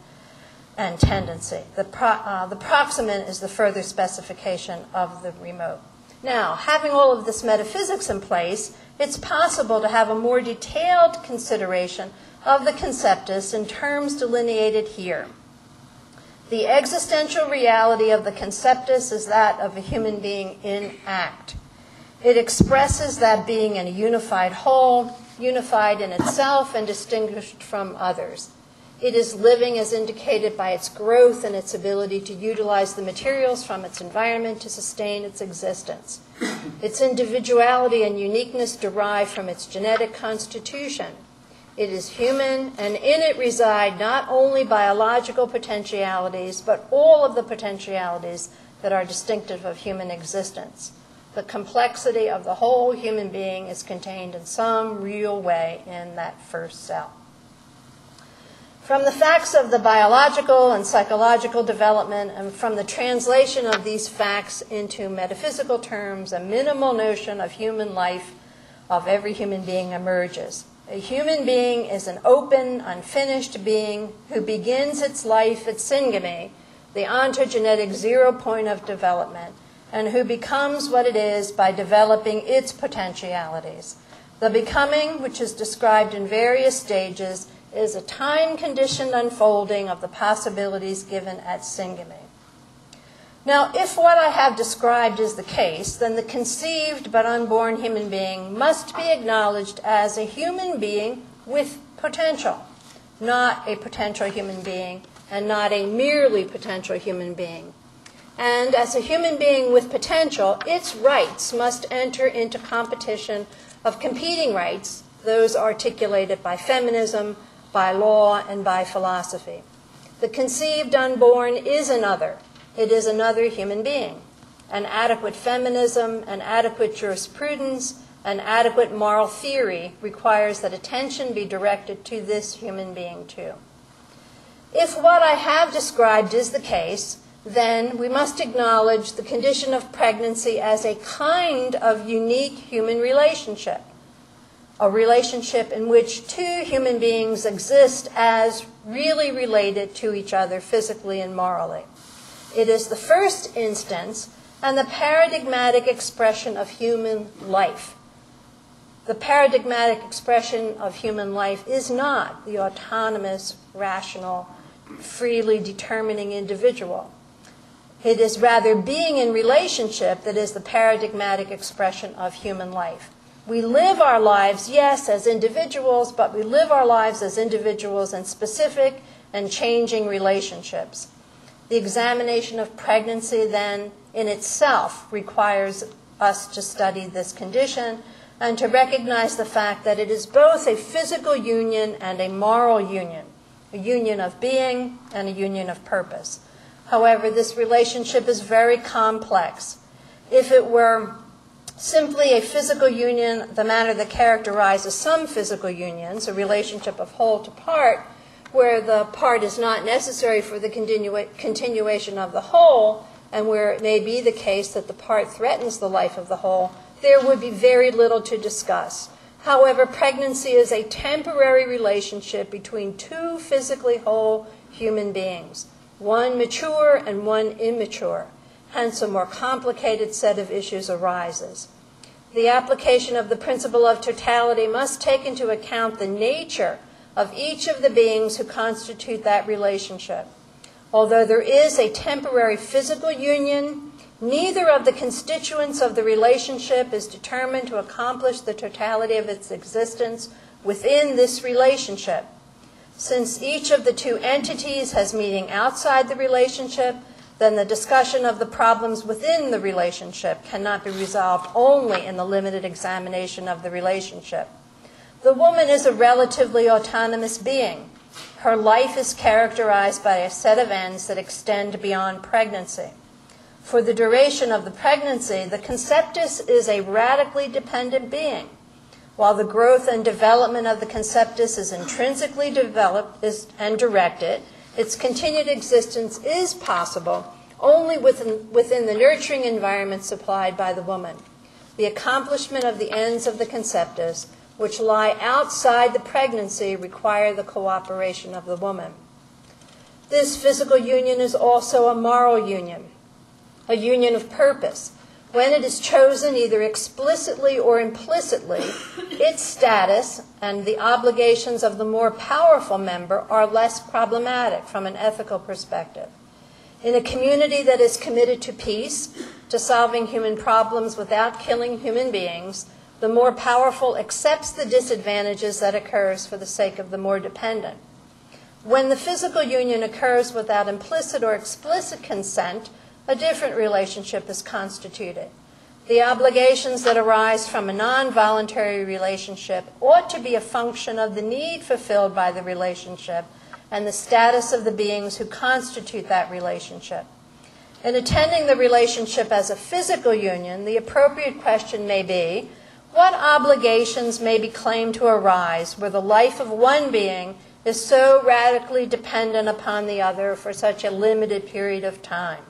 and tendency. The proximate is the further specification of the remote. Now, having all of this metaphysics in place, it's possible to have a more detailed consideration of the conceptus in terms delineated here. The existential reality of the conceptus is that of a human being in act. It expresses that being in a unified whole, unified in itself and distinguished from others. It is living as indicated by its growth and its ability to utilize the materials from its environment to sustain its existence. Its individuality and uniqueness derive from its genetic constitution. It is human, and in it reside not only biological potentialities, but all of the potentialities that are distinctive of human existence. The complexity of the whole human being is contained in some real way in that first cell. From the facts of the biological and psychological development and from the translation of these facts into metaphysical terms, a minimal notion of human life of every human being emerges. A human being is an open, unfinished being who begins its life at syngamy, the ontogenetic 0 point of development, and who becomes what it is by developing its potentialities. The becoming, which is described in various stages, is a time-conditioned unfolding of the possibilities given at syngamy. Now, if what I have described is the case, then the conceived but unborn human being must be acknowledged as a human being with potential, not a potential human being, and not a merely potential human being. And as a human being with potential, its rights must enter into competition of competing rights, those articulated by feminism, by law, and by philosophy. The conceived unborn is another. It is another human being. An adequate feminism, an adequate jurisprudence, an adequate moral theory requires that attention be directed to this human being too. If what I have described is the case, then we must acknowledge the condition of pregnancy as a kind of unique human relationship. A relationship in which two human beings exist as really related to each other physically and morally. It is the first instance and the paradigmatic expression of human life. The paradigmatic expression of human life is not the autonomous, rational, freely determining individual. It is rather being in relationship that is the paradigmatic expression of human life. We live our lives, yes, as individuals, but we live our lives as individuals in specific and changing relationships. The examination of pregnancy, then, in itself requires us to study this condition and to recognize the fact that it is both a physical union and a moral union, a union of being and a union of purpose. However, this relationship is very complex. If it were simply a physical union, the manner that characterizes some physical unions, a relationship of whole to part, where the part is not necessary for the continuation of the whole, and where it may be the case that the part threatens the life of the whole, there would be very little to discuss. However, pregnancy is a temporary relationship between two physically whole human beings, one mature and one immature. Hence, a more complicated set of issues arises. The application of the principle of totality must take into account the nature of each of the beings who constitute that relationship. Although there is a temporary physical union, neither of the constituents of the relationship is determined to accomplish the totality of its existence within this relationship. Since each of the two entities has meaning outside the relationship, then the discussion of the problems within the relationship cannot be resolved only in the limited examination of the relationship. The woman is a relatively autonomous being. Her life is characterized by a set of ends that extend beyond pregnancy. For the duration of the pregnancy, the conceptus is a radically dependent being. While the growth and development of the conceptus is intrinsically developed and directed, its continued existence is possible only within the nurturing environment supplied by the woman. The accomplishment of the ends of the conceptus, which lie outside the pregnancy, require the cooperation of the woman. This physical union is also a moral union, a union of purpose. When it is chosen either explicitly or implicitly, its status and the obligations of the more powerful member are less problematic from an ethical perspective. In a community that is committed to peace, to solving human problems without killing human beings, the more powerful accepts the disadvantages that occurs for the sake of the more dependent. When the physical union occurs without implicit or explicit consent, a different relationship is constituted. The obligations that arise from a non-voluntary relationship ought to be a function of the need fulfilled by the relationship and the status of the beings who constitute that relationship. In attending the relationship as a physical union, the appropriate question may be, what obligations may be claimed to arise where the life of one being is so radically dependent upon the other for such a limited period of time?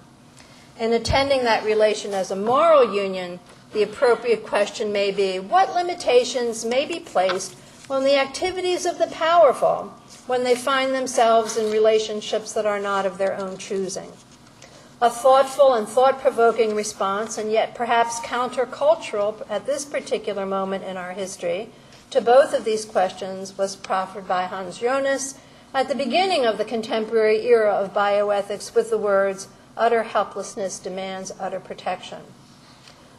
In attending that relation as a moral union, the appropriate question may be, what limitations may be placed on the activities of the powerful when they find themselves in relationships that are not of their own choosing? A thoughtful and thought-provoking response, and yet perhaps countercultural at this particular moment in our history, to both of these questions was proffered by Hans Jonas at the beginning of the contemporary era of bioethics with the words, utter helplessness demands utter protection.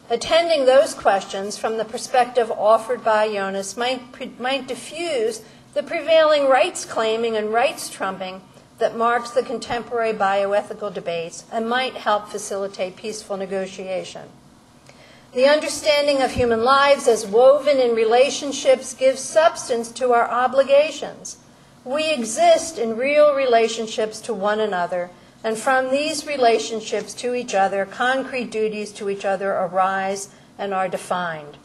Attending those questions from the perspective offered by Jonas might diffuse the prevailing rights claiming and rights trumping that marks the contemporary bioethical debates and might help facilitate peaceful negotiation. The understanding of human lives as woven in relationships gives substance to our obligations. We exist in real relationships to one another, and from these relationships to each other, concrete duties to each other arise and are defined.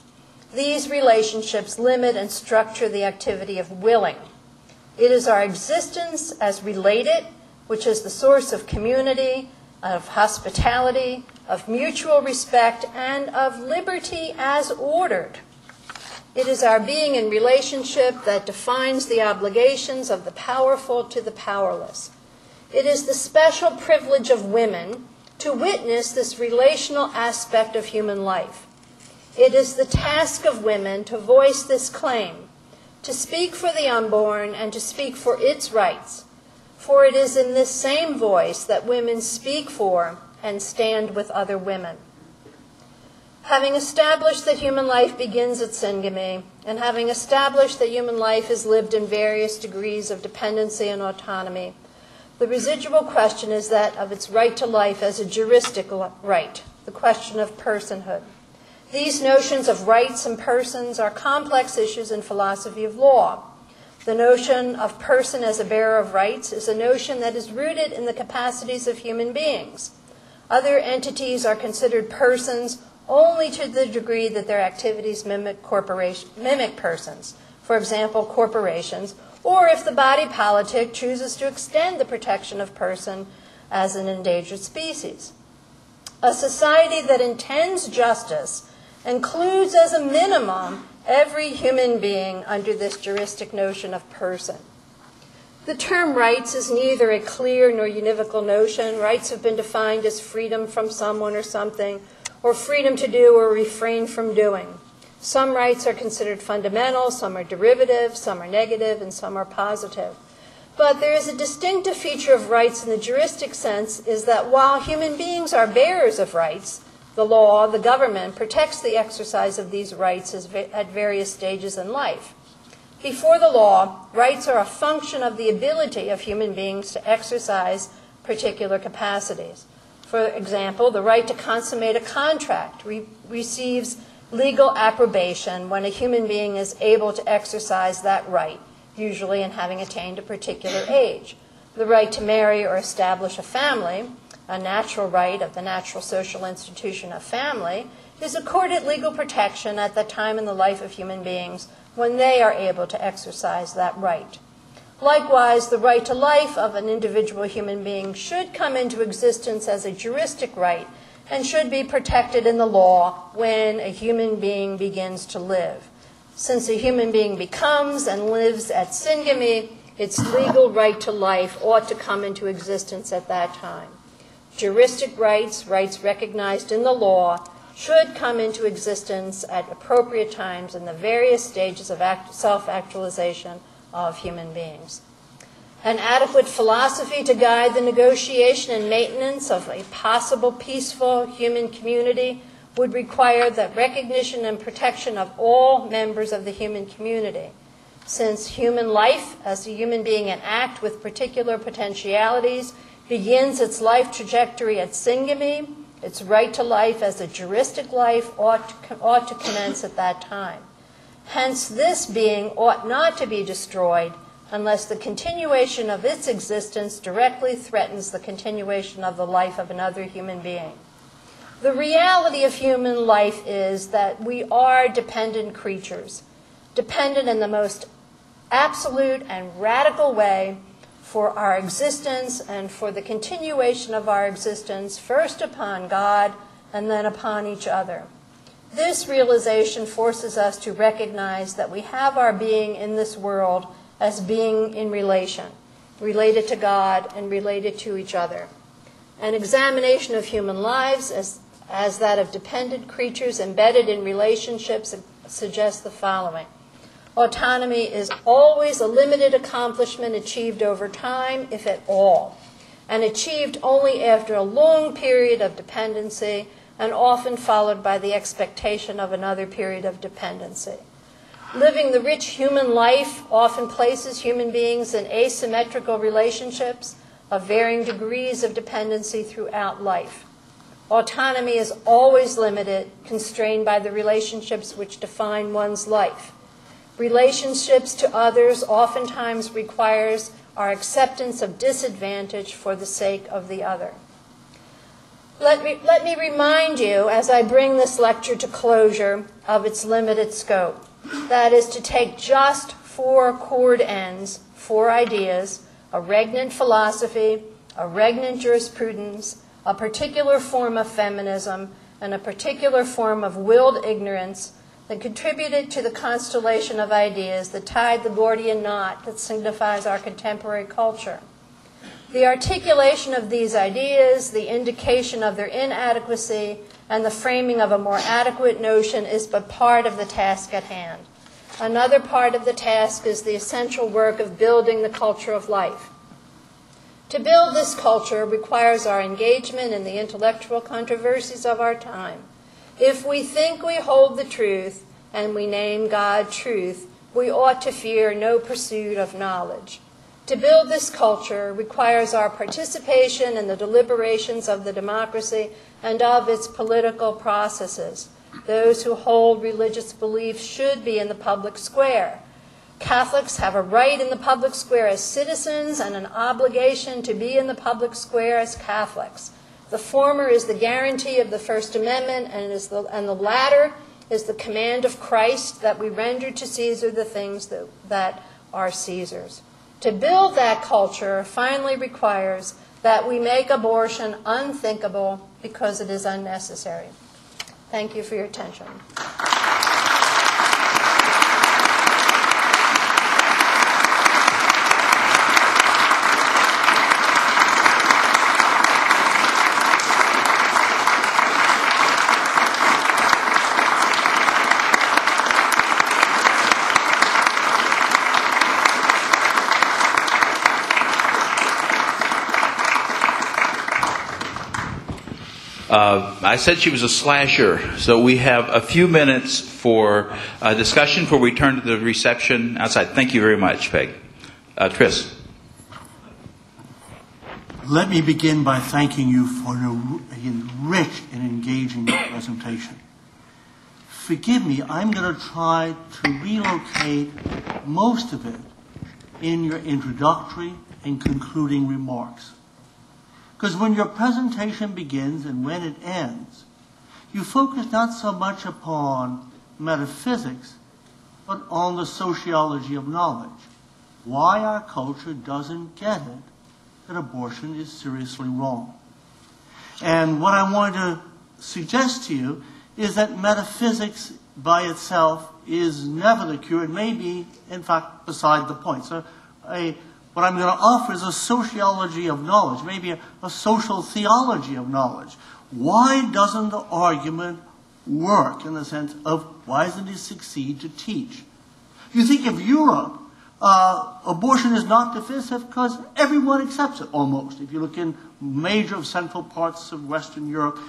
These relationships limit and structure the activity of willing. It is our existence as related, which is the source of community, of hospitality, of mutual respect, and of liberty as ordered. It is our being in relationship that defines the obligations of the powerful to the powerless. It is the special privilege of women to witness this relational aspect of human life. It is the task of women to voice this claim, to speak for the unborn and to speak for its rights. For it is in this same voice that women speak for and stand with other women. Having established that human life begins at syngamy, and having established that human life is lived in various degrees of dependency and autonomy, the residual question is that of its right to life as a juristic right, the question of personhood. These notions of rights and persons are complex issues in philosophy of law. The notion of person as a bearer of rights is a notion that is rooted in the capacities of human beings. Other entities are considered persons only to the degree that their activities mimic persons, for example, corporations, or if the body politic chooses to extend the protection of person as an endangered species. A society that intends justice includes as a minimum every human being under this juristic notion of person. The term rights is neither a clear nor univocal notion. Rights have been defined as freedom from someone or something, or freedom to do or refrain from doing. Some rights are considered fundamental, some are derivative, some are negative, and some are positive. But there is a distinctive feature of rights in the juristic sense is that while human beings are bearers of rights, the law, the government, protects the exercise of these rights at various stages in life. Before the law, rights are a function of the ability of human beings to exercise particular capacities. For example, the right to consummate a contract receives legal approbation when a human being is able to exercise that right, usually in having attained a particular age. The right to marry or establish a family, a natural right of the natural social institution of family, is accorded legal protection at that time in the life of human beings when they are able to exercise that right. Likewise, the right to life of an individual human being should come into existence as a juristic right and should be protected in the law when a human being begins to live. Since a human being becomes and lives at syngamy, its legal right to life ought to come into existence at that time. Juristic rights, rights recognized in the law, should come into existence at appropriate times in the various stages of self-actualization of human beings. An adequate philosophy to guide the negotiation and maintenance of a possible peaceful human community would require the recognition and protection of all members of the human community. since human life, as a human being in act with particular potentialities, begins its life trajectory at syngamy, its right to life as a juristic life ought to commence at that time. Hence, this being ought not to be destroyed unless the continuation of its existence directly threatens the continuation of the life of another human being. The reality of human life is that we are dependent creatures, dependent in the most absolute and radical way for our existence and for the continuation of our existence, first upon God and then upon each other. This realization forces us to recognize that we have our being in this world as being in relation, related to God and related to each other. An examination of human lives as that of dependent creatures embedded in relationships suggests the following. Autonomy is always a limited accomplishment achieved over time, if at all, and achieved only after a long period of dependency and often followed by the expectation of another period of dependency. Living the rich human life often places human beings in asymmetrical relationships of varying degrees of dependency throughout life. Autonomy is always limited, constrained by the relationships which define one's life. Relationships to others oftentimes requires our acceptance of disadvantage for the sake of the other. Let me remind you, as I bring this lecture to closure, of its limited scope. That is to take just 4 chord ends, 4 ideas, a regnant philosophy, a regnant jurisprudence, a particular form of feminism, and a particular form of willed ignorance that contributed to the constellation of ideas that tied the Gordian knot that signifies our contemporary culture. The articulation of these ideas, the indication of their inadequacy, and the framing of a more adequate notion is but part of the task at hand. Another part of the task is the essential work of building the culture of life. To build this culture requires our engagement in the intellectual controversies of our time. If we think we hold the truth, and we name God truth, we ought to fear no pursuit of knowledge. To build this culture requires our participation in the deliberations of the democracy and of its political processes. Those who hold religious beliefs should be in the public square. Catholics have a right in the public square as citizens and an obligation to be in the public square as Catholics. The former is the guarantee of the First Amendment, and the latter is the command of Christ that we render to Caesar the things that are Caesar's. To build that culture finally requires that we make abortion unthinkable because it is unnecessary. Thank you for your attention. I said she was a slasher, so we have a few minutes for discussion before we turn to the reception outside. Thank you very much, Peg. Tris. Let me begin by thanking you for a rich and engaging presentation. Forgive me, I'm going to try to relocate most of it in your introductory and concluding remarks. Because when your presentation begins and when it ends, you focus not so much upon metaphysics, but on the sociology of knowledge. Why our culture doesn't get it that abortion is seriously wrong. And what I want to suggest to you is that metaphysics by itself is never the cure. It may be, in fact, beside the point. So what I'm going to offer is a sociology of knowledge, maybe a social theology of knowledge. Why doesn't the argument work in the sense of why doesn't it succeed to teach? You think of Europe, abortion is not divisive because everyone accepts it almost. If you look in major central parts of Western Europe,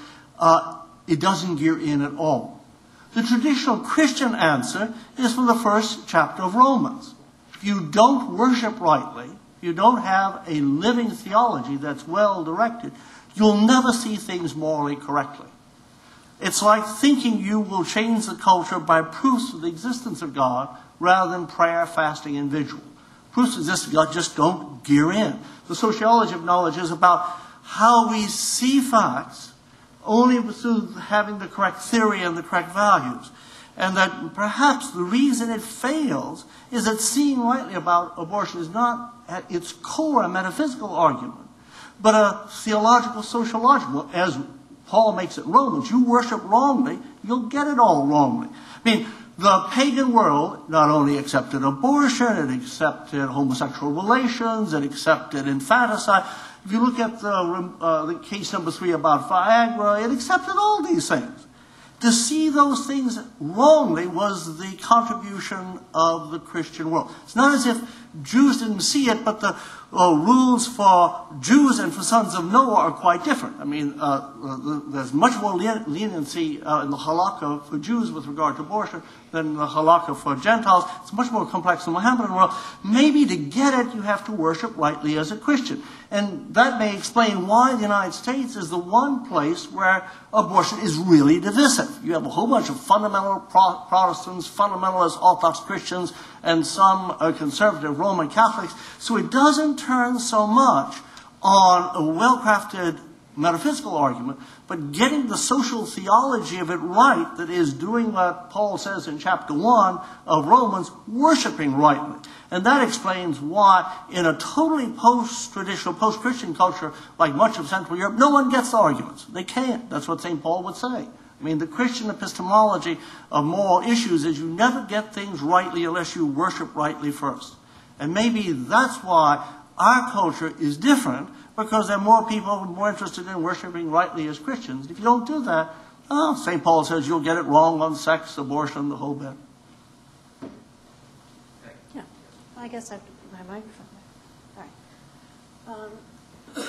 it doesn't gear in at all. The traditional Christian answer is from the first chapter of Romans. If you don't worship rightly, if you don't have a living theology that's well directed, you'll never see things morally correctly. It's like thinking you will change the culture by proofs of the existence of God rather than prayer, fasting, and vigil. Proofs of existence of God just don't gear in. The sociology of knowledge is about how we see facts only through having the correct theory and the correct values. And that perhaps the reason it fails is that seeing rightly about abortion is not at its core a metaphysical argument, but a theological, sociological. As Paul makes it in Romans, you worship wrongly, you'll get it all wrongly. I mean, the pagan world not only accepted abortion, it accepted homosexual relations, it accepted infanticide. If you look at the case number 3 about Viagra, it accepted all these things. To see those things wrongly was the contribution of the Christian world. It's not as if Jews didn't see it, but the rules for Jews and for sons of Noah are quite different. I mean, there's much more leniency in the halakha for Jews with regard to abortion than the halakha for Gentiles. It's much more complex than the Mohammedan world. Maybe to get it, you have to worship rightly as a Christian. And that may explain why the United States is the one place where abortion is really divisive. You have a whole bunch of fundamental Protestants, fundamentalist Orthodox Christians, and some conservative Roman Catholics. So it doesn't turn so much on a well-crafted metaphysical argument, but getting the social theology of it right, that is doing what Paul says in chapter 1 of Romans, worshiping rightly. And that explains why in a totally post-traditional, post-Christian culture like much of Central Europe, no one gets the arguments. They can't. That's what St. Paul would say. I mean, the Christian epistemology of moral issues is you never get things rightly unless you worship rightly first. And maybe that's why our culture is different, because there are more people more interested in worshiping rightly as Christians. If you don't do that, St. Paul says you'll get it wrong on sex, abortion, the whole bit. Yeah, I guess I have to put my microphone there. All right.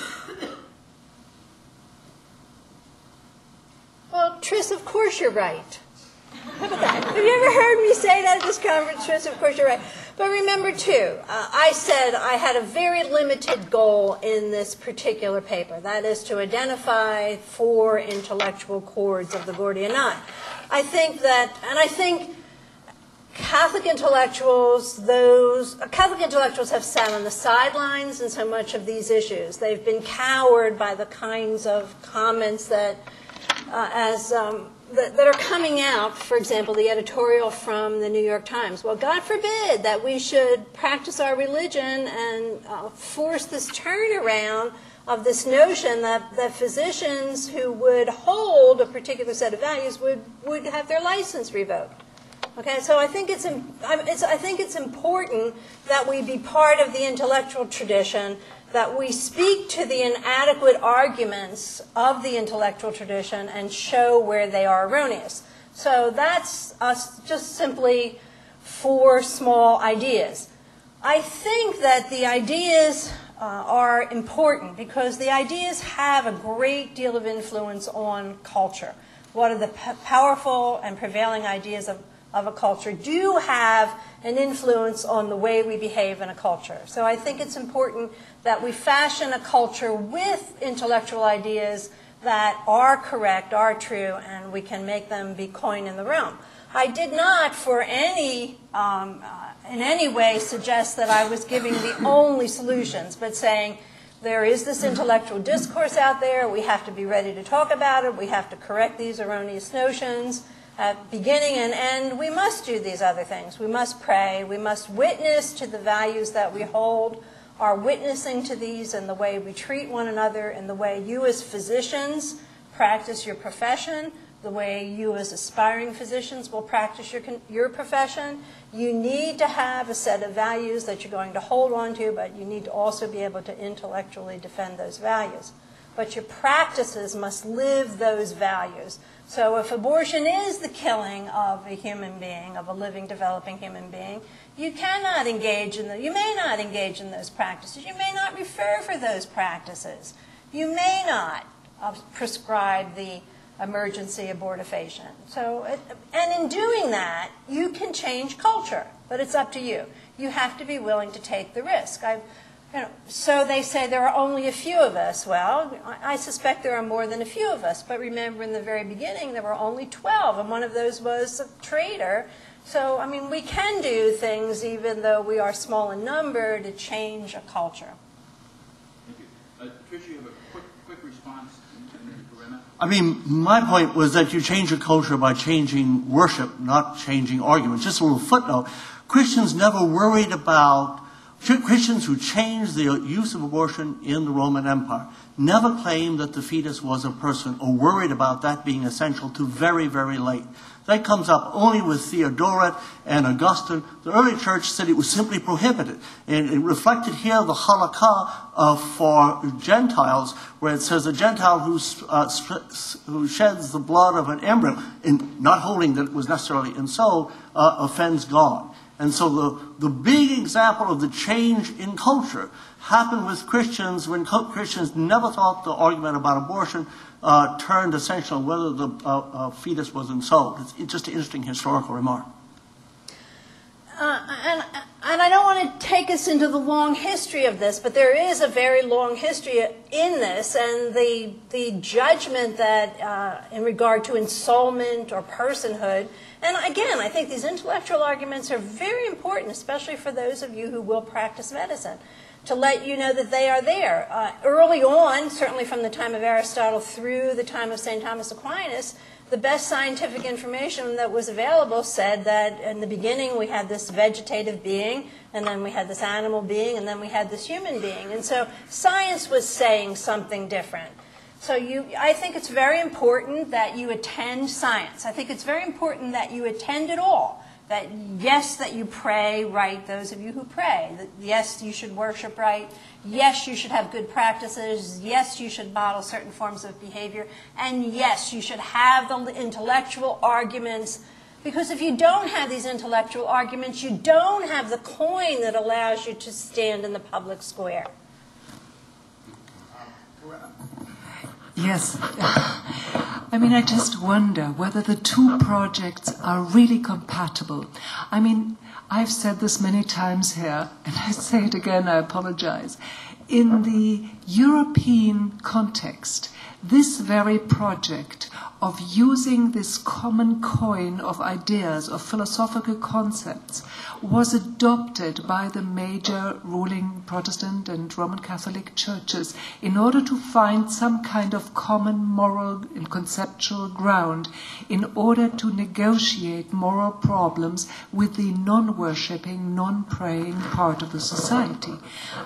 Well, Tris, of course you're right. How about that? Have you ever heard me say that at this conference, Tris? Of course you're right. But remember, too, I said I had a very limited goal in this particular paper. That is to identify 4 intellectual chords of the Gordian knot. I think Catholic intellectuals have sat on the sidelines in so much of these issues. They've been cowed by the kinds of comments that that are coming out, for example, the editorial from the New York Times. Well, God forbid that we should practice our religion and force this turnaround of this notion that physicians who would hold a particular set of values would have their license revoked. Okay, so I think it's important that we be part of the intellectual tradition, that we speak to the inadequate arguments of the intellectual tradition and show where they are erroneous. So that's just simply 4 small ideas. I think that the ideas are important because the ideas have a great deal of influence on culture. What are the powerful and prevailing ideas of a culture do have an influence on the way we behave in a culture. So I think it's important that we fashion a culture with intellectual ideas that are correct, are true, and we can make them be coin in the realm. I did not in any way suggest that I was giving the only solutions, but saying there is this intellectual discourse out there, we have to be ready to talk about it, we have to correct these erroneous notions. At beginning and end, we must do these other things. We must pray. We must witness to the values that we hold, are witnessing to these in the way we treat one another, in the way you as physicians practice your profession, the way you as aspiring physicians will practice your profession. You need to have a set of values that you're going to hold on to, but you need to also be able to intellectually defend those values. But your practices must live those values. So if abortion is the killing of a human being, of a living, developing human being, you cannot engage in you may not engage in those practices. You may not refer for those practices. You may not prescribe the emergency abortifacient. So, and in doing that, you can change culture, but it's up to you. you have to be willing to take the risk. So they say there are only a few of us. Well, I suspect there are more than a few of us. But remember, in the very beginning, there were only 12, and one of those was a traitor. So, I mean, we can do things, even though we are small in number, to change a culture. Thank you. Tricia, you have a quick response. I mean, my point was that you change a culture by changing worship, not changing arguments. Just a little footnote. Christians never worried about, Christians who changed the use of abortion in the Roman Empire never claimed that the fetus was a person or worried about that being essential to very, very late. That comes up only with Theodoret and Augustine. The early church said it was simply prohibited. And it reflected here the halakha for Gentiles, where it says a Gentile who sheds the blood of an embryo, in not holding that it was necessarily in soul, offends God. And so the big example of the change in culture happened with Christians when Christians never thought the argument about abortion turned essential on whether the fetus was ensouled. It's just an interesting historical remark. And I don't want to take us into the long history of this, but there is a very long history in this, and the judgment that in regard to ensoulment or personhood. And again, I think these intellectual arguments are very important, especially for those of you who will practice medicine, to let you know that they are there. Early on, certainly from the time of Aristotle through the time of St. Thomas Aquinas, the best scientific information that was available said that in the beginning we had this vegetative being, and then we had this animal being, and then we had this human being. And so science was saying something different. So I think it's very important that you attend science. I think it's very important that you attend it all. That yes, that you pray right, those of you who pray. That yes, you should worship right. Yes, you should have good practices. Yes, you should model certain forms of behavior. And yes, you should have the intellectual arguments. Because if you don't have these intellectual arguments, you don't have the coin that allows you to stand in the public square. Yes. I mean, I just wonder whether the two projects are really compatible. I mean, I've said this many times here, and I say it again, I apologize. In the European context, this very project of using this common coin of ideas, of philosophical concepts, was adopted by the major ruling Protestant and Roman Catholic churches in order to find some kind of common moral and conceptual ground in order to negotiate moral problems with the non-worshipping, non-praying part of the society.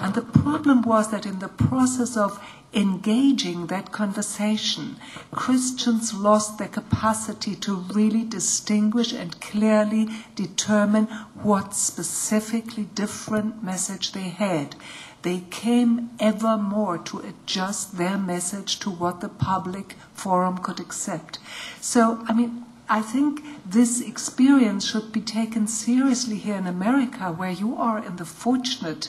And the problem was that in the process of engaging that conversation, Christians lost their capacity to really distinguish and clearly determine what specifically different message they had. They came ever more to adjust their message to what the public forum could accept. So, I mean, I think this experience should be taken seriously here in America, where you are in the fortunate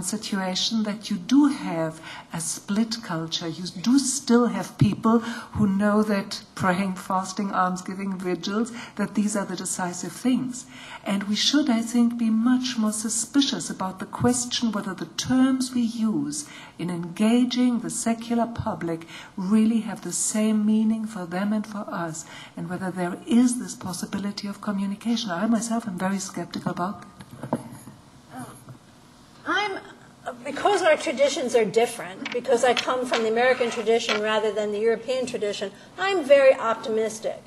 situation that you do have a split culture. You do still have people who know that praying, fasting, almsgiving, vigils, that these are the decisive things. And we should, I think, be much more suspicious about the question whether the terms we use in engaging the secular public really have the same meaning for them and for us, and whether there is this possibility of communication. I myself am very skeptical about that. Because our traditions are different, because I come from the American tradition rather than the European tradition, I'm very optimistic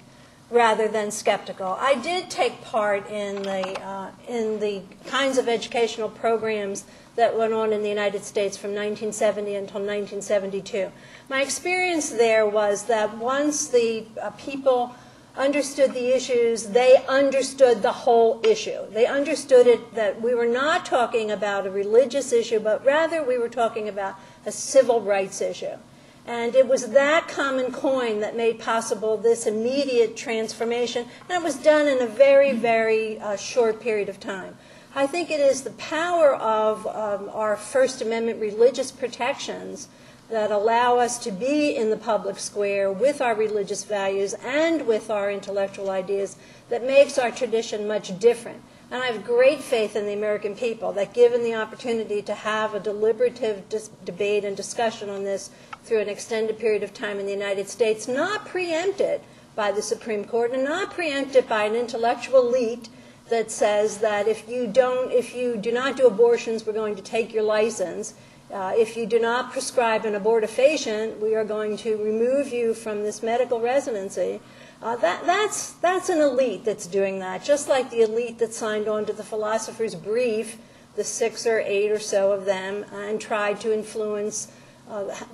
rather than skeptical. I did take part in the kinds of educational programs that went on in the United States from 1970 until 1972. My experience there was that once the people understood the issues, they understood the whole issue. They understood it that we were not talking about a religious issue, but rather we were talking about a civil rights issue. And it was that common coin that made possible this immediate transformation, and it was done in a very, very short period of time. I think it is the power of our First Amendment religious protections that allow us to be in the public square with our religious values and with our intellectual ideas that makes our tradition much different. And I have great faith in the American people that given the opportunity to have a deliberative debate and discussion on this through an extended period of time in the United States, not preempted by the Supreme Court and not preempted by an intellectual elite that says that if you do not do abortions, we're going to take your license. If you do not prescribe an abortifacient, we are going to remove you from this medical residency. That's an elite that's doing that, just like the elite that signed on to the Philosopher's Brief, the 6 or 8 or so of them, and tried to influence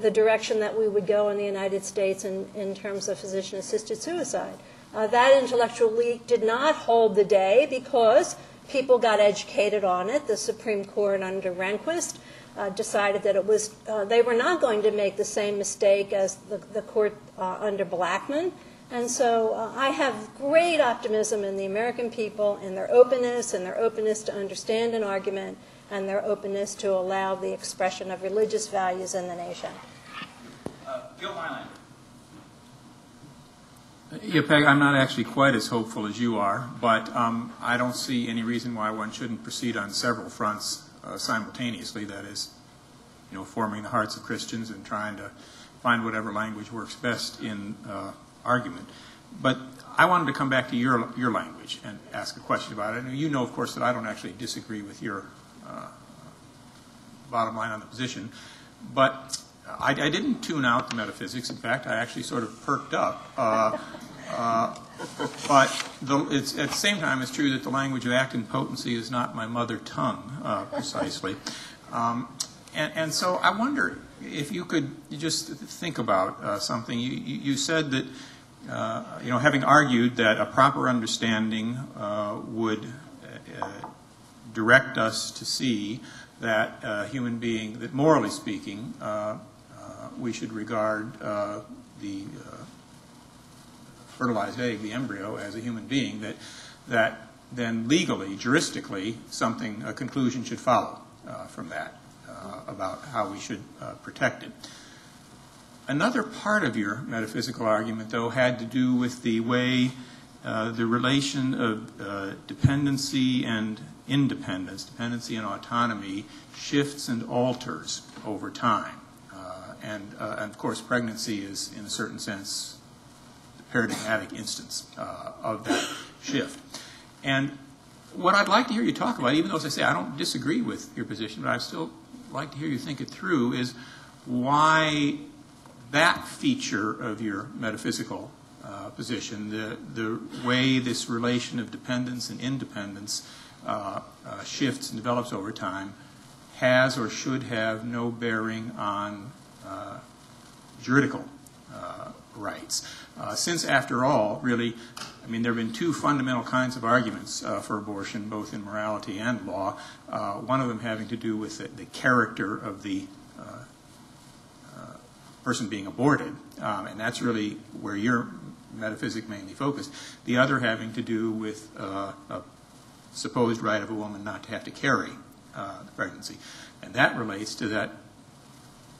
the direction that we would go in the United States in terms of physician-assisted suicide. That intellectual elite did not hold the day because people got educated on it. The Supreme Court under Rehnquist decided that it was they were not going to make the same mistake as the court under Blackmun. And so I have great optimism in the American people, in their openness to understand an argument, and their openness to allow the expression of religious values in the nation. Gil Mylander. Yeah, Peg, I'm not actually quite as hopeful as you are, but I don't see any reason why one shouldn't proceed on several fronts simultaneously. That is, forming the hearts of Christians and trying to find whatever language works best in argument. But I wanted to come back to your language and ask a question about it. And you know, of course, that I don't actually disagree with your bottom line on the position. But I didn't tune out the metaphysics. In fact, I actually sort of perked up. But at the same time, it's true that the language of act and potency is not my mother tongue, precisely. And so I wonder if you could just think about something. You said that, having argued that a proper understanding would direct us to see that human being, that morally speaking, we should regard the fertilized egg, the embryo, as a human being, that then legally, juristically, a conclusion should follow from that about how we should protect it. Another part of your metaphysical argument, though, had to do with the way the relation of dependency and independence, dependency and autonomy, shifts and alters over time. And of course, pregnancy is, in a certain sense, the paradigmatic instance of that shift. And what I'd like to hear you talk about, even though, as I say, I don't disagree with your position, but I'd still like to hear you think it through, is why that feature of your metaphysical position, the way this relation of dependence and independence shifts and develops over time, has or should have no bearing on juridical rights. Since, after all, really, there have been two fundamental kinds of arguments for abortion, both in morality and law, one of them having to do with the character of the person being aborted, and that's really where your metaphysic mainly focused. The other having to do with a supposed right of a woman not to have to carry the pregnancy. And that relates to that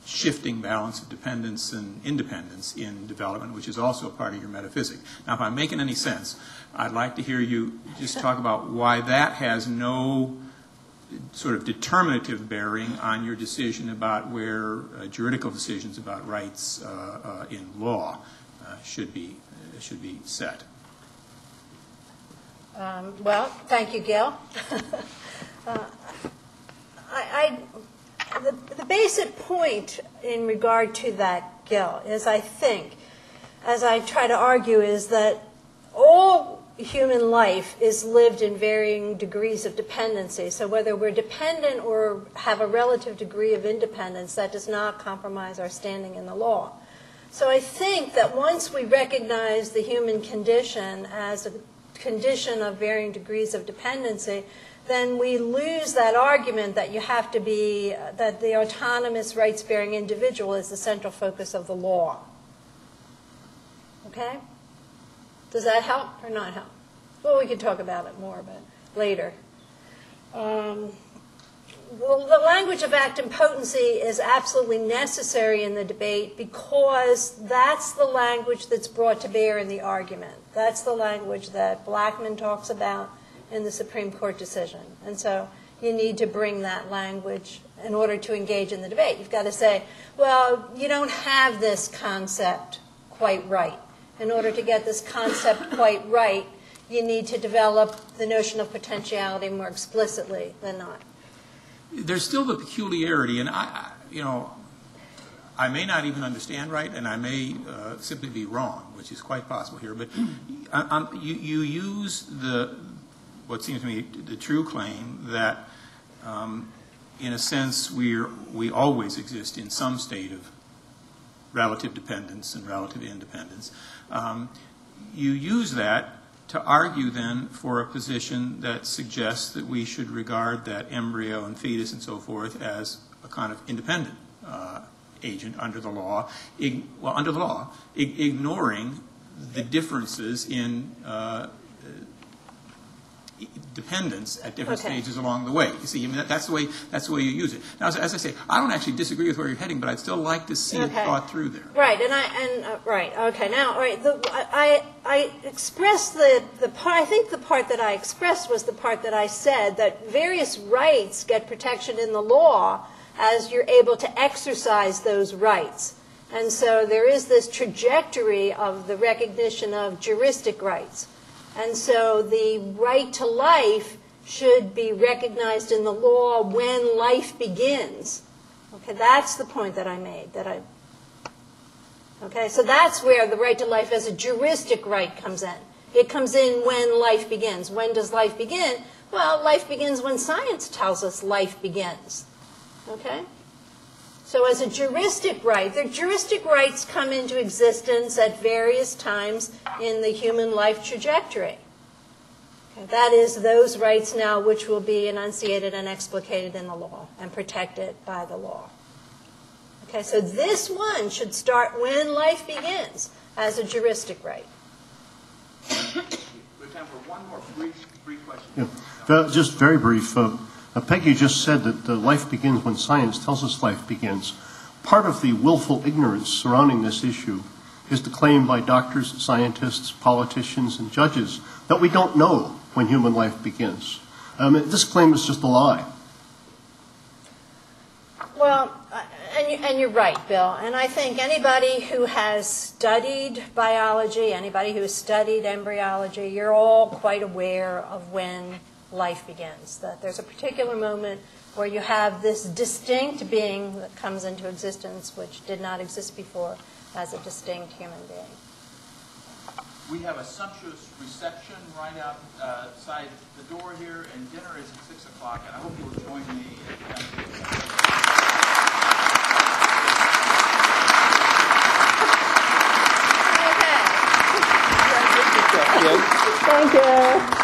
shifting balance of dependence and independence in development, which is also part of your metaphysic. Now, if I'm making any sense, I'd like to hear you just talk about why that has no sort of determinative bearing on your decision about where juridical decisions about rights in law should be set. Well, thank you, Gil. The basic point in regard to that, Gil, is I think, as I try to argue, is that all human life is lived in varying degrees of dependency. So whether we're dependent or have a relative degree of independence, that does not compromise our standing in the law. So I think that once we recognize the human condition as a condition of varying degrees of dependency, then we lose that argument that you have to be, that the autonomous rights-bearing individual is the central focus of the law. Okay? Does that help or not help? Well, we can talk about it more, but later. Well, the language of act and potency is absolutely necessary in the debate because that's the language that's brought to bear in the argument. That's the language that Blackmun talks about in the Supreme Court decision. And so you need to bring that language in order to engage in the debate. You've got to say, well, you don't have this concept quite right. In order to get this concept quite right, you need to develop the notion of potentiality more explicitly than not. There's still the peculiarity, and I may not even understand right, and I may simply be wrong, which is quite possible here. But you use what seems to me the true claim that, in a sense, we always exist in some state of relative dependence and relative independence. You use that to argue then for a position that suggests that we should regard that embryo and fetus and so forth as a kind of independent agent under the law, ignoring the differences in dependence at different stages along the way. You see, I mean, that's the way you use it. Now, as I say, I don't actually disagree with where you're heading, but I'd still like to see it thought through there. Right, right, okay. Now, all right, I expressed the part. I think the part that I expressed was the part that I said that various rights get protection in the law as you're able to exercise those rights. And so there is this trajectory of the recognition of juristic rights. And so the right to life should be recognized in the law when life begins. Okay, that's the point that I made. Okay, so that's where the right to life as a juristic right comes in. It comes in when life begins. When does life begin? Well, life begins when science tells us life begins. Okay? So as a juristic right, the juristic rights come into existence at various times in the human life trajectory. Okay, that is those rights now which will be enunciated and explicated in the law and protected by the law. Okay, so this one should start when life begins as a juristic right. We have time for one more brief question. Yeah. Just very brief. Peggy just said that life begins when science tells us life begins. Part of the willful ignorance surrounding this issue is the claim by doctors, scientists, politicians, and judges that we don't know when human life begins. This claim is just a lie. Well, and you're right, Bill. And I think anybody who has studied biology, anybody who has studied embryology, you're all quite aware of when life begins, that there's a particular moment where you have this distinct being that comes into existence which did not exist before as a distinct human being. We have a sumptuous reception right outside the door here, and dinner is at 6 o'clock, and I hope you will join me. Okay. Thank you.